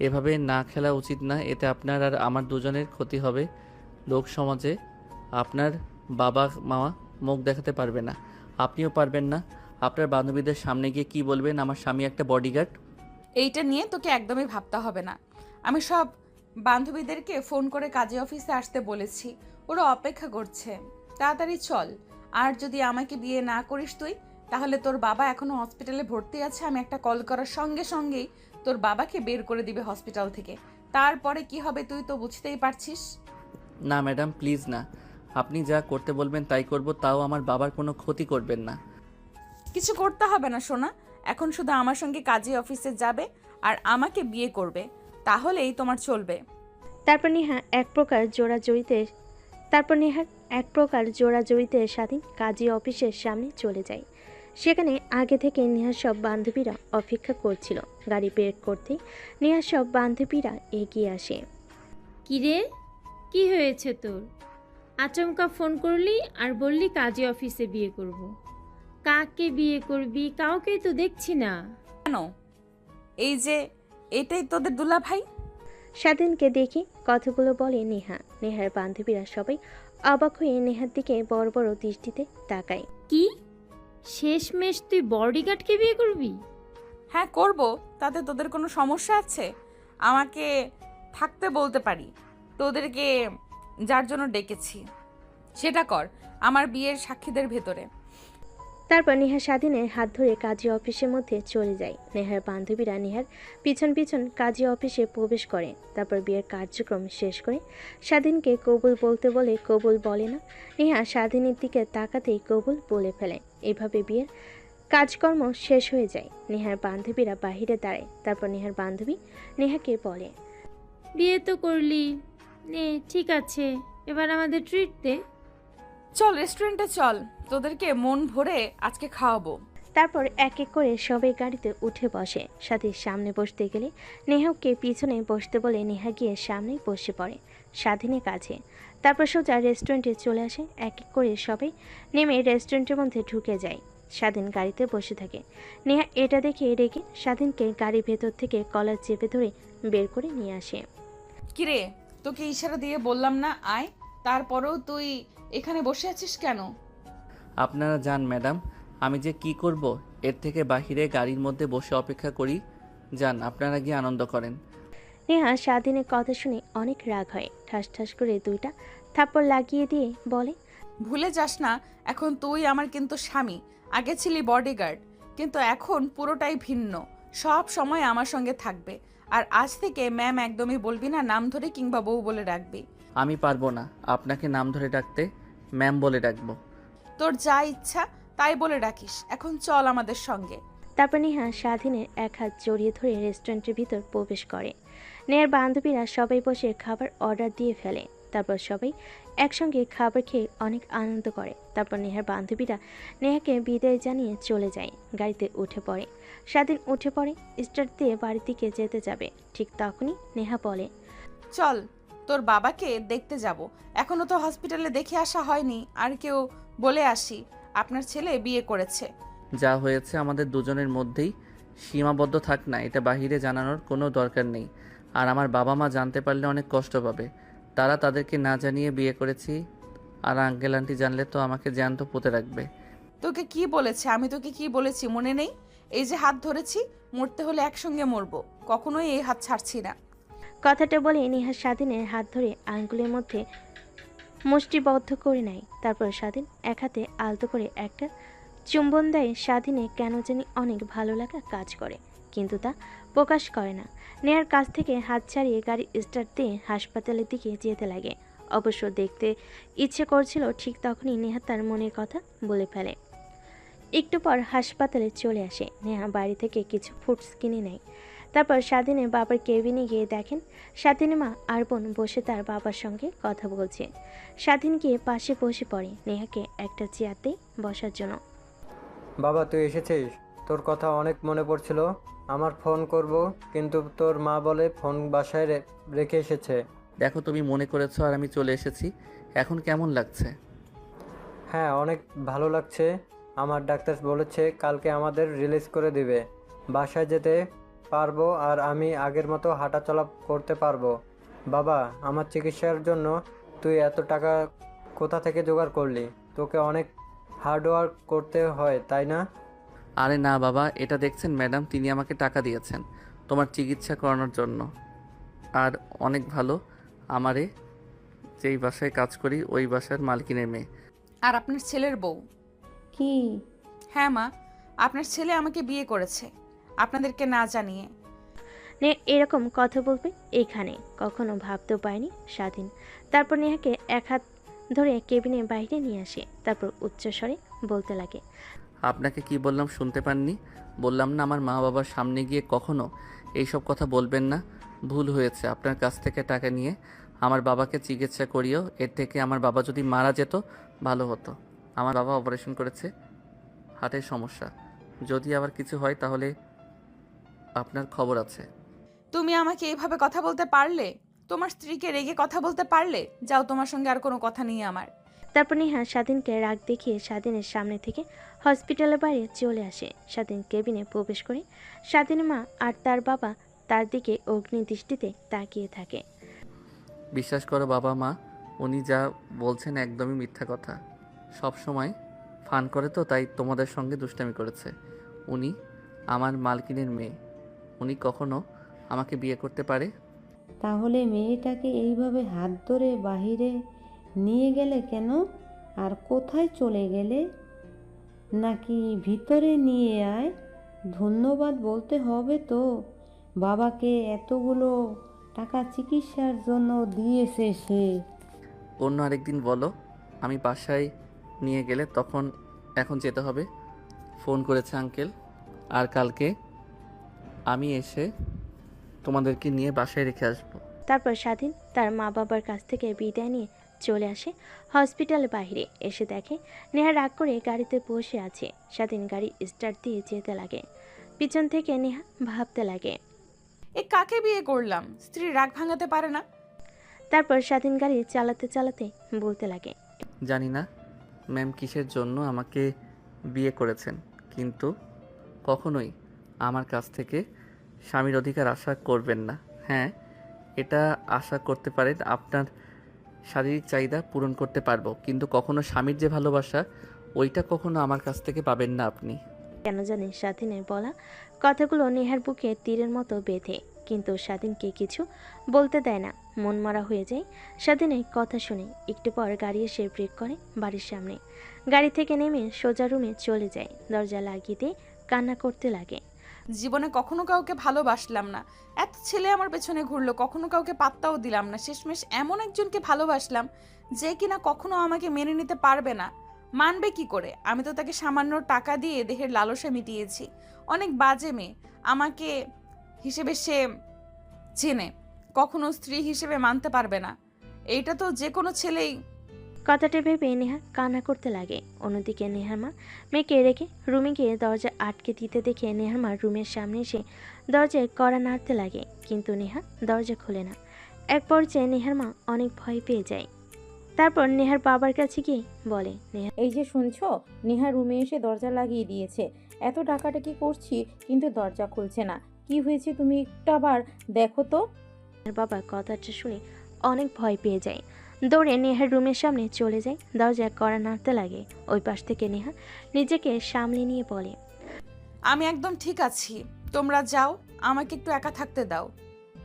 এভাবে না খেলা উচিত না। এতে আপনার আর আমার দুজনের ক্ষতি হবে। লোক সমাজে আপনার বাবা মা মুখ দেখাতে পারবে না, আপনিও পারবেন না। আপনার বান্ধবীদের সামনে গিয়ে কি বলবেন আমার স্বামী একটা বডিগার্ড? এইটা নিয়ে তোকে একদমই ভাবতে হবে না। আমি সব বান্ধবীদেরকে ফোন করে কাজী অফিসে আসতে বলেছি, ওরা অপেক্ষা করছে। তাড়াতাড়ি চল। আর যদি আমাকে বিয়ে না করিস তুই, তাহলে তোর বাবা এখনো হসপিটালে ভর্তি আছে। আমি একটা কল করার সঙ্গে সঙ্গেই তোর বাবাকে বের করে দিবে হসপিটাল থেকে। তারপরে কি হবে তুই তো বুঝতেই পারছিস। না ম্যাডাম প্লিজ না, আপনি যা করতে বলবেন তাই করব, তাও আমার বাবার কোনো ক্ষতি করবেন না। কিছু করতে হবে না সোনা, এখন শুধু আমার সঙ্গে কাজী অফিসে যাবে আর আমাকে বিয়ে করবে, তাহলেই তোমার চলবে। তারপর নেহার এক প্রকার জোড়াজড়িতে স্বাধীন কাজী অফিসের সামনে চলে যায়। সেখানে আগে থেকে নেহার সব বান্ধবীরা অপেক্ষা করছিল। গাড়ি বের করতে নেহার সব বান্ধবীরা এগিয়ে আসে। কিরে, কি হয়েছে তোর? আচমকা ফোন করলি আর বললি কাজী অফিসে বিয়ে করব। কাকে বিয়ে করবি? কাউকেই তো দেখছি না। কেন? এই যে এটাই তোদের দুলা ভাই। স্বাধীনকে দেখে কথাগুলো বলে নেহা। নেহার বান্ধবীরা সবাই অবাক হয়ে নেহার দিকে বড় বড় দৃষ্টিতে তাকায়। কি শেষমেশ তুই বডিগার্ডকে বিয়ে করবি? হ্যাঁ করব, তাতে তোদের কোনো সমস্যা আছে? আমাকে থাকতে বলতে পারি। তোদেরকে যার জন্য ডেকেছি সেটা কর, আমার বিয়ের সাক্ষীদের ভেতরে। তারপর নেহা স্বাধীনের হাত ধরে কাজী অফিসের মধ্যে চলে যায়। নেহার বান্ধবীরা নেহার পিছন পিছন কাজী অফিসে প্রবেশ করে। তারপর বিয়ের কার্যক্রম শেষ করে স্বাধীনকে কবুল বলতে বলে কবুল বলে না। নেহা স্বাধীনের দিকে তাকাতেই কবুল বলে ফেলে। এভাবে বিয়ের কাজকর্ম শেষ হয়ে যায়। নেহার বান্ধবীরা বাহিরে দাঁড়ায়। তারপর নেহার বান্ধবী নেহাকে বলে, বিয়ে তো করলি, নে ঠিক আছে, এবার আমাদের ট্রিট দে। চল রেস্টুরেন্টে চল, তোদেরকে মন ভরে আজকে খাওয়াবো। তারপর এক এক করে সবাই গাড়িতে উঠে বসে। সাথীর সামনে বসতে গেলে নেহাকে পিছনে বসতে বলে নেহা গিয়ে সামনেই বসে পড়ে স্বাধীনের কাছে। তারপর সোজা রেস্টুরেন্টে চলে আসে। এক এক করে সবাই নেমে রেস্টুরেন্টের মধ্যে ঢুকে যায়। স্বাধীন গাড়িতে বসে থাকে। নেহা এটা দেখে রেগে স্বাধীনকে গাড়ির ভেতর থেকে কলার চেপে ধরে বের করে নিয়ে আসে। কিরে, তোকে ইশারা দিয়ে বললাম না আয়, তারপরেও তুই এখানে বসে আছিস কেন? আপনারা যান ম্যাডাম, আমি যে কি করব, এর থেকে বাহিরে গাড়ির মধ্যে বসে অপেক্ষা করি। যান, আপনারা গিয়ে আনন্দ করেন। নেহা স্বাধীনের কথা শুনে অনেক রাগ হয়। ঠাস ঠাস করে দুইটা থাপ্পড় লাগিয়ে দিয়ে বলে, ভুলে যাস না এখন তুই আমার কিন্তু স্বামী। আগে ছিলি বডিগার্ড, কিন্তু এখন পুরোটাই ভিন্ন। সব সময় আমার সঙ্গে থাকবে। আর আজ থেকে ম্যাম একদমই বলবি না, নাম ধরে কিংবা বউ বলে রাখবি। আমি পারবো না আপনাকে নাম ধরে ডাকতে, ম্যাম বলে ডাকবো। তোর যা ইচ্ছা তাই বলে ডাকিস, এখন চল আমাদের সঙ্গে। তারপর নেহা স্বাধীনের এক হাত জড়িয়ে ধরে রেস্টুরেন্টের ভিতর প্রবেশ করে। নেহার বান্ধবীরা সবাই বসে খাবার অর্ডার দিয়ে ফেলে। তারপর সবাই একসঙ্গে খাবার খেয়ে অনেক আনন্দ করে। তারপর নেহার বান্ধবীরা নেহাকে বিদায় জানিয়ে চলে যায়। গাড়িতে উঠে পড়ে। স্বাধীন উঠে পড়ে, স্টার্ট দিয়ে বাড়ির দিকে যেতে যাবে। ঠিক তখনই নেহা বলে, চল তোর বাবাকে দেখতে যাব, এখনো তো হসপিটালে দেখে আসা হয়নি। আর কেউ বলে আসি আপনার ছেলে বিয়ে করেছে। যা হয়েছে আমাদের দুজনের মধ্যেই সীমাবদ্ধ থাক না, এটা বাহিরে জানানোর কোনো দরকার নেই। আর আমার বাবা মা জানতে পারলে অনেক কষ্ট পাবে। তারা তাদেরকে না জানিয়ে বিয়ে করেছি, আর আঙ্কেল আন্টি জানলে তো আমাকে জ্যান্ত পুঁতে রাখবে। তোকে কি বলেছে? আমি তোকে কি বলেছি মনে নেই? এই যে হাত ধরেছি, মরতে হলে একসঙ্গে মরবো, কখনোই এই হাত ছাড়ছি না। কথাটা বলে নেহা স্বাধীনের হাত ধরে আঙ্গুলের মধ্যে মুষ্টিবদ্ধ করে নেয়। তারপর স্বাধীন এক হাতে আলতো করে একটা চুম্বন দেয়। স্বাধীনে কেন জানি অনেক ভালো লাগা কাজ করে, কিন্তু তা প্রকাশ করে না। নেহার কাছ থেকে হাত ছাড়িয়ে গাড়ি স্টার্ট দিয়ে হাসপাতালের দিকে যেতে লাগে। অবশ্য দেখতে ইচ্ছে করছিল, ঠিক তখনই নেহা তার মনের কথা বলে ফেলে। একটু পর হাসপাতালে চলে আসে। নেহা বাড়ি থেকে কিছু ফুডস কিনে নেয়। তারপর স্বাধীনের বাবার কেবিনে গিয়ে দেখেন স্বাধীনের মা আর বোন বসে তার বাবার সঙ্গে কথা বলছে। স্বাধীন গিয়ে পাশে বসে পড়ে নেহাকে একটা চেয়ারতে বসার জন্য। বাবা তুই এসেছিস? তোর কথা অনেক মনে পড়ছিল। আমার ফোন করব, কিন্তু তোর মা বলে ফোন বাসায় রেখে এসেছে। দেখো তুমি মনে করেছো আর আমি চলে এসেছি, এখন কেমন লাগছে? হ্যাঁ অনেক ভালো লাগছে। আমার ডাক্তার বলেছে কালকে আমাদের রিলিজ করে দিবে, বাসায় যেতে পারবো আর আমি আগের মতো হাঁটাচলা করতে পারবো। বাবা আমার চিকিৎসার জন্য তুই এত টাকা কোথা থেকে জোগাড় করলি? তোকে অনেক হার্ডওয়ার্ক করতে হয় তাই না? আরে না বাবা, এটা দেখছেন ম্যাডাম, তিনি আমাকে টাকা দিয়েছেন তোমার চিকিৎসা করানোর জন্য। আর অনেক ভালো, আমারে যেই বাসায় কাজ করি ওই বাসার মালকিনের মেয়ে। আর আপনার ছেলের বউ? কি? হ্যাঁ মা, আপনার ছেলে আমাকে বিয়ে করেছে আপনাদেরকে না জানিয়ে। নে এরকম কথা বলবে এখানে কখনো ভাবতেও পায়নি স্বাধীন। তারপর নেহাকে এক হাত ধরে কেবিনের বাইরে নিয়ে আসে। তারপর উচ্চস্বরে বলতে লাগে, আপনাকে কি বললাম শুনতে পাননি? বললাম না আমার মা বাবার সামনে গিয়ে কখনো এইসব কথা বলবেন না। ভুল হয়েছে, আপনার কাছ থেকে টাকা নিয়ে আমার বাবাকে চিকিৎসা করিও। এর থেকে আমার বাবা যদি মারা যেত ভালো হতো। আমার বাবা অপারেশন করেছে, হার্টের সমস্যা। যদি আবার কিছু হয় তাহলে আপনার খবর আছে। তুমি আমাকে এইভাবে কথা বলতে পারলে? তোমার স্ত্রীকে রেগে কথা বলতে পারলে? যাও, তোমার সঙ্গে আর কোনো কথা নেই আমার। তারপর নেহা স্বাধীনকে রাগ দেখিয়ে স্বাধীনের সামনে থেকে হসপিটালের বাইরে চলে আসে। স্বাধীন কেবিনে প্রবেশ করে স্বাধীনের মা আর তার বাবা তার দিকে অগ্নি দৃষ্টিতে তাকিয়ে থাকে। বিশ্বাস করো বাবা মা, উনি যা বলছেন একদমই মিথ্যা কথা। সব সময় ফান করে তো, তাই তোমাদের সঙ্গে দুষ্টামি করেছে। উনি আমার মালকিনের মেয়ে, উনি কখনো আমাকে বিয়ে করতে পারে? তাহলে মেয়েটাকে এইভাবে হাত ধরে বাহিরে নিয়ে গেলে কেন? আর কোথায় চলে গেলে? নাকি ভিতরে নিয়ে আয়? ধন্যবাদ বলতে হবে তো, বাবাকে এতগুলো টাকা চিকিৎসার জন্য দিয়েছে সে। অন্য আরেকদিন বলো, আমি বাসায় নিয়ে গেলে তখন। এখন যেতে হবে, ফোন করেছে আঙ্কেল। আর কালকে আমি এসে তোমাদেরকে নিয়ে বাসায় রেখে আসবো। তারপর স্বাধীন তার মা বাবার কাছ থেকে বিদায় নিয়ে চলে আসে হসপিটালের বাইরে। এসে দেখে নেহা রাগ করে গাড়িতে বসে আছে। স্বাধীন গাড়ি স্টার্ট দিয়ে যেতে লাগে। পিছন থেকে নেহা ভাবতে লাগে, এ কাকে বিয়ে করলাম? স্ত্রী রাগ ভাঙাতে পারে না। তারপর স্বাধীন গাড়ি চালাতে চালাতে বলতে লাগে, জানি না ম্যাম কিসের জন্য আমাকে বিয়ে করেছেন, কিন্তু কখনোই আমার কাছ থেকে স্বামীর অধিকার আশা করবেন না। হ্যাঁ, এটা আশা করতে পারেন আপনার শারীরিক চাহিদা পূরণ করতে পারবো, কিন্তু কখনো স্বামীর যে ভালোবাসা ওইটা কখনো আমার কাছ থেকে পাবেন না আপনি। কেন জানি স্বাধীনের বলা কথাগুলো নেহার বুকে তীরের মতো বেঁধে, কিন্তু স্বাধীনকে কিছু বলতে দেয় না। মন মারা হয়ে যায় স্বাধীনের কথা শুনে। একটু পর গাড়ি এসে ব্রেক করে বাড়ির সামনে। গাড়ি থেকে নেমে সোজা রুমে চলে যায়। দরজা লাগিয়ে দিয়ে কান্না করতে লাগে। জীবনে কখনো কাউকে ভালোবাসলাম না, এত ছেলে আমার পেছনে ঘুরলো, কখনো কাউকে পাত্তাও দিলাম না, শেষমেশ এমন একজনকে ভালোবাসলাম যে কিনা কখনো আমাকে মেনে নিতে পারবে না। মানবে কি করে? আমি তো তাকে সামান্য টাকা দিয়ে দেহের লালসা মিটিয়েছি। অনেক বাজে মেয়ে, আমাকে হিসেবে সে চেনে, কখনো স্ত্রী হিসেবে মানতে পারবে না। এইটা তো যে কোনো ছেলেই। কথাটা ভেবে নেহা কান্না করতে লাগে। অন্যদিকে নেহার মা মেয়েকে রেখে রুমে গিয়ে দরজা আটকে দিতে দেখে নেহার মা রুমের সামনে এসে দরজায় কড়া নাড়তে লাগে, কিন্তু নেহা দরজা খোলে না। এক পর্যায়ে নেহার মা অনেক ভয় পেয়ে যায়। তারপর নেহার বাবার কাছে গিয়ে বলে, নেহা এই যে শুনছো, নেহা রুমে এসে দরজা লাগিয়ে দিয়েছে। এত টাকাটাকি করছি কিন্তু দরজা খুলছে না। কি হয়েছে তুমি একটু আবার দেখো তো। বাবা কথাটা শুনে অনেক ভয় পেয়ে যায়। দৌড়ে নেহার রুমের সামনে চলে যায়, দরজায় কড়া নাড়তে লাগে। ওই পাশ থেকে নেহা নিজেকে সামলে নিয়ে বলে, আমি একদম ঠিক আছি, তোমরা যাও, আমাকে একটু একা থাকতে দাও।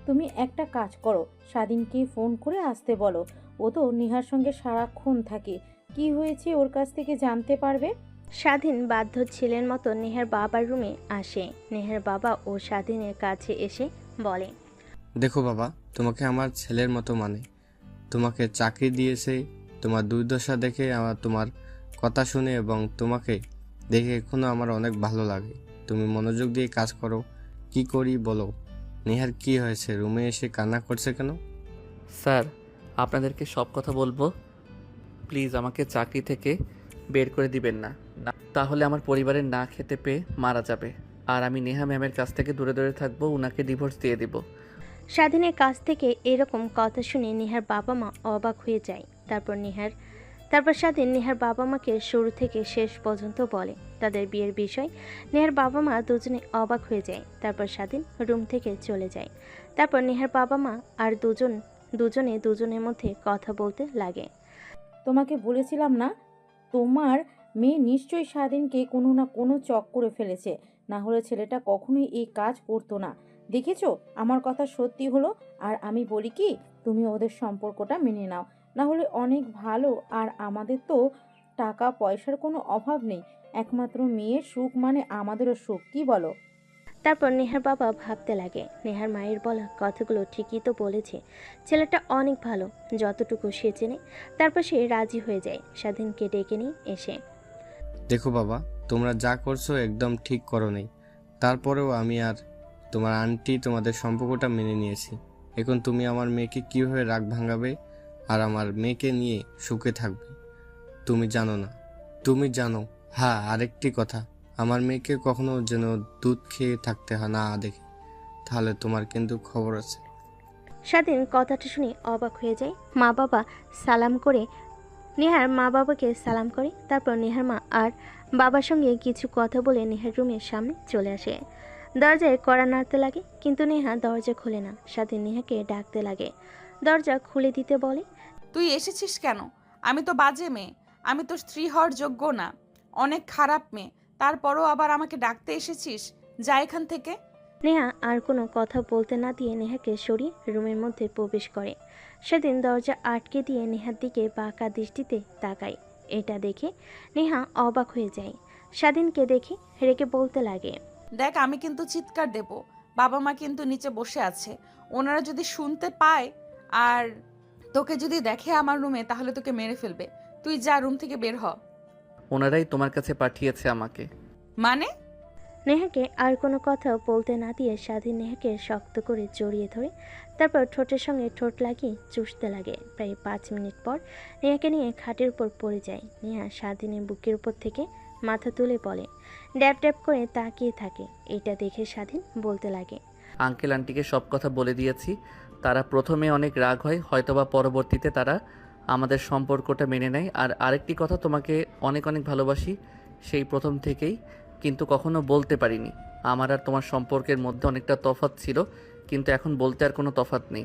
তুমি একটা কাজ করো, স্বাধীনকে ফোন করে আসতে বলো। ও তো নেহার সঙ্গে সারাক্ষণ থাকে, কি হয়েছে ওর কাছ থেকে জানতে পারবে। স্বাধীন বাধ্য ছেলের মতো নেহার বাবার রুমে আসে। নেহার বাবা ও স্বাধীনের কাছে এসে বলে, দেখো বাবা, তোমাকে আমার ছেলের মতো মানে, তোমাকে চাকরি দিয়েছে। তোমার দুর্দশা দেখে আমার, তোমার কথা শুনে এবং তোমাকে দেখে এখনো আমার অনেক ভালো লাগে। তুমি মনোযোগ দিয়ে কাজ করো। কি করি বলো? নেহার কি হয়েছে? রুমে এসে কান্না করছে কেন? স্যার, আপনাদেরকে সব কথা বলবো। প্লিজ আমাকে চাকরি থেকে বের করে দিবেন না, তাহলে আমার পরিবারের না খেতে পেয়ে মারা যাবে। আর আমি নেহা ম্যামের কাছ থেকে দূরে দূরে থাকবো, উনাকে ডিভোর্স দিয়ে দিব। স্বাধীনের কাছ থেকে এরকম কথা শুনে নেহার বাবা মা অবাক হয়ে যায়। তারপর স্বাধীন নেহার বাবা মাকে শুরু থেকে শেষ পর্যন্ত বলে তাদের বিয়ের বিষয়। নেহার বাবা মা দুজনে অবাক হয়ে যায়। তারপর স্বাধীন রুম থেকে চলে যায়। তারপর নেহার বাবা মা আর দুজনে দুজনের মধ্যে কথা বলতে লাগে। তোমাকে বলেছিলাম না, তোমার মেয়ে নিশ্চয়ই স্বাধীনকে কোনো না কোনো চক করে ফেলেছে, না হলে ছেলেটা কখনোই এই কাজ করতো না। দেখেছো, আমার কথা সত্যি হলো। আর আমি বলি কি, তুমি ওদের সম্পর্কটা মেনে নাও, না হলে অনেক ভালো। আর আমাদের তো টাকা পয়সার কোনো অভাব নেই, একমাত্র মেয়ের সুখ মানে আমাদেরও সুখ, কি বলো? তারপর নেহার বাবা ভাবতে লাগে, নেহার মায়ের বলা কথাগুলো ঠিকই তো বলেছে, ছেলেটা অনেক ভালো, যতটুকু সে চেনে। তারপর সে রাজি হয়ে যায় স্বাধীনকে ডেকে নিয়ে এসে। দেখো বাবা, তোমরা যা করছো একদম ঠিক করো নাই। তারপরেও আমি আর তোমার আন্টি তোমাদের সম্পর্কটা মেনে নিয়েছি। এখন তুমি আমার মেয়েকে কীভাবে রাগ ভাঙাবে আর আমার মেয়েকে নিয়ে সুখে থাকবে তুমি জানো না। তুমি জানো, হ্যাঁ, আরেকটি কথা, আমার মেয়েকে কখনো যেন দুধ খেয়ে থাকতে না দেখে, তাহলে তোমার কিন্তু খবর আছে। স্বাধীন কথাটা শুনে অবাক হয়ে যায়। নেহার মা বাবাকে সালাম করে। তারপর নেহার মা আর বাবার সঙ্গে কিছু কথা বলে নেহার রুমের সামনে চলে আসে। দরজায় কড়া নাড়তে লাগে, কিন্তু নেহা দরজা খোলে না। স্বাধীন নেহাকে ডাকতে লাগে, দরজা খুলে দিতে বলে। তুই এসেছিস কেন? আমি তো বাজে মেয়ে, আমি তো স্ত্রী হওয়ার যোগ্য না, অনেক খারাপ মেয়ে, তারপরও আবার আমাকে ডাকতে এসেছিস? যা এখান থেকে। নেহা আর কোনো কথা বলতে না দিয়ে নেহাকে সরিয়ে রুমের মধ্যে প্রবেশ করে। সেদিন দরজা আটকে দিয়ে নেহার দিকে বাঁকা দৃষ্টিতে তাকায়। এটা দেখে নেহা অবাক হয়ে যায়। স্বাধীনকে দেখে রেগে বলতে লাগে, দেখ, আমি কিন্তু চিৎকার দেব, বাবা মা কিন্তু নিচে বসে আছে, ওনারা যদি শুনতে পায় আর তোকে যদি দেখে আমার রুমে, তাহলে তোকে মেরে ফেলবে। তুই যা, রুম থেকে বের হ। ওনারাই তোমার কাছে পাঠিয়েছে আমাকে। মানে? নেহাকে আর কোনো কথা বলতে না দিয়ে স্বাধীন নেহাকে শক্ত করে জড়িয়ে ধরে তারপর ঠোঁটের সঙ্গে ঠোঁট লাগিয়ে চুষতে লাগে। প্রায় 5 মিনিট পর নেহাকে নিয়ে খাটের উপর পড়ে যায়। নেহা স্বাধীনের বুকের উপর থেকে মাথা তুলে বলে, ড্যাব ড্যাব করে তাকিয়ে থাকে। এটা দেখে স্বাধীন বলতে লাগে, আঙ্কেল আন্টিকে সব কথা বলে দিয়েছি। তারা প্রথমে অনেক রাগ হয়, হয়তোবা পরবর্তীতে তারা আমাদের সম্পর্কটা মেনে নেয়। আর আরেকটি কথা, তোমাকে অনেক অনেক ভালোবাসি সেই প্রথম থেকেই, কিন্তু কখনো বলতে পারিনি। আমার আর তোমার সম্পর্কের মধ্যে অনেকটা তফাৎ ছিল, কিন্তু এখন বলতে আর কোনো তফাৎ নেই।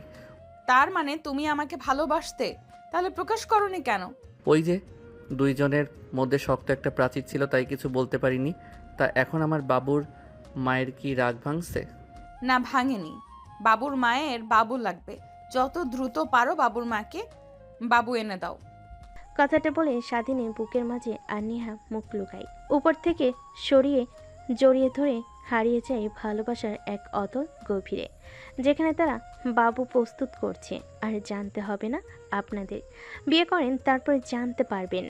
তার মানে তুমি আমাকে ভালোবাসতে, তাহলে প্রকাশ করনি কেন? ওই যে দুইজনের মধ্যে শক্ত একটা প্রাচীর ছিল, তাই কিছু বলতে পারিনি। তা এখন আমার বাবুর মায়ের কি রাগ ভাঙছে? না, ভাঙেনি। বাবুর মায়ের বাবু লাগবে, যত দ্রুত পারো বাবুর মাকে বাবু এনে দাও। কথাটা বলে স্বাধীনের বুকের মাঝে আর নেহা মুখ লুকায়। উপর থেকে জড়িয়ে ধরে হারিয়ে যায় ভালোবাসার এক অতল গভীরে, যেখানে তারা বাবু প্রস্তুত করছে। আর জানতে হবে না আপনাদের, বিয়ে করেন তারপর জানতে পারবেন।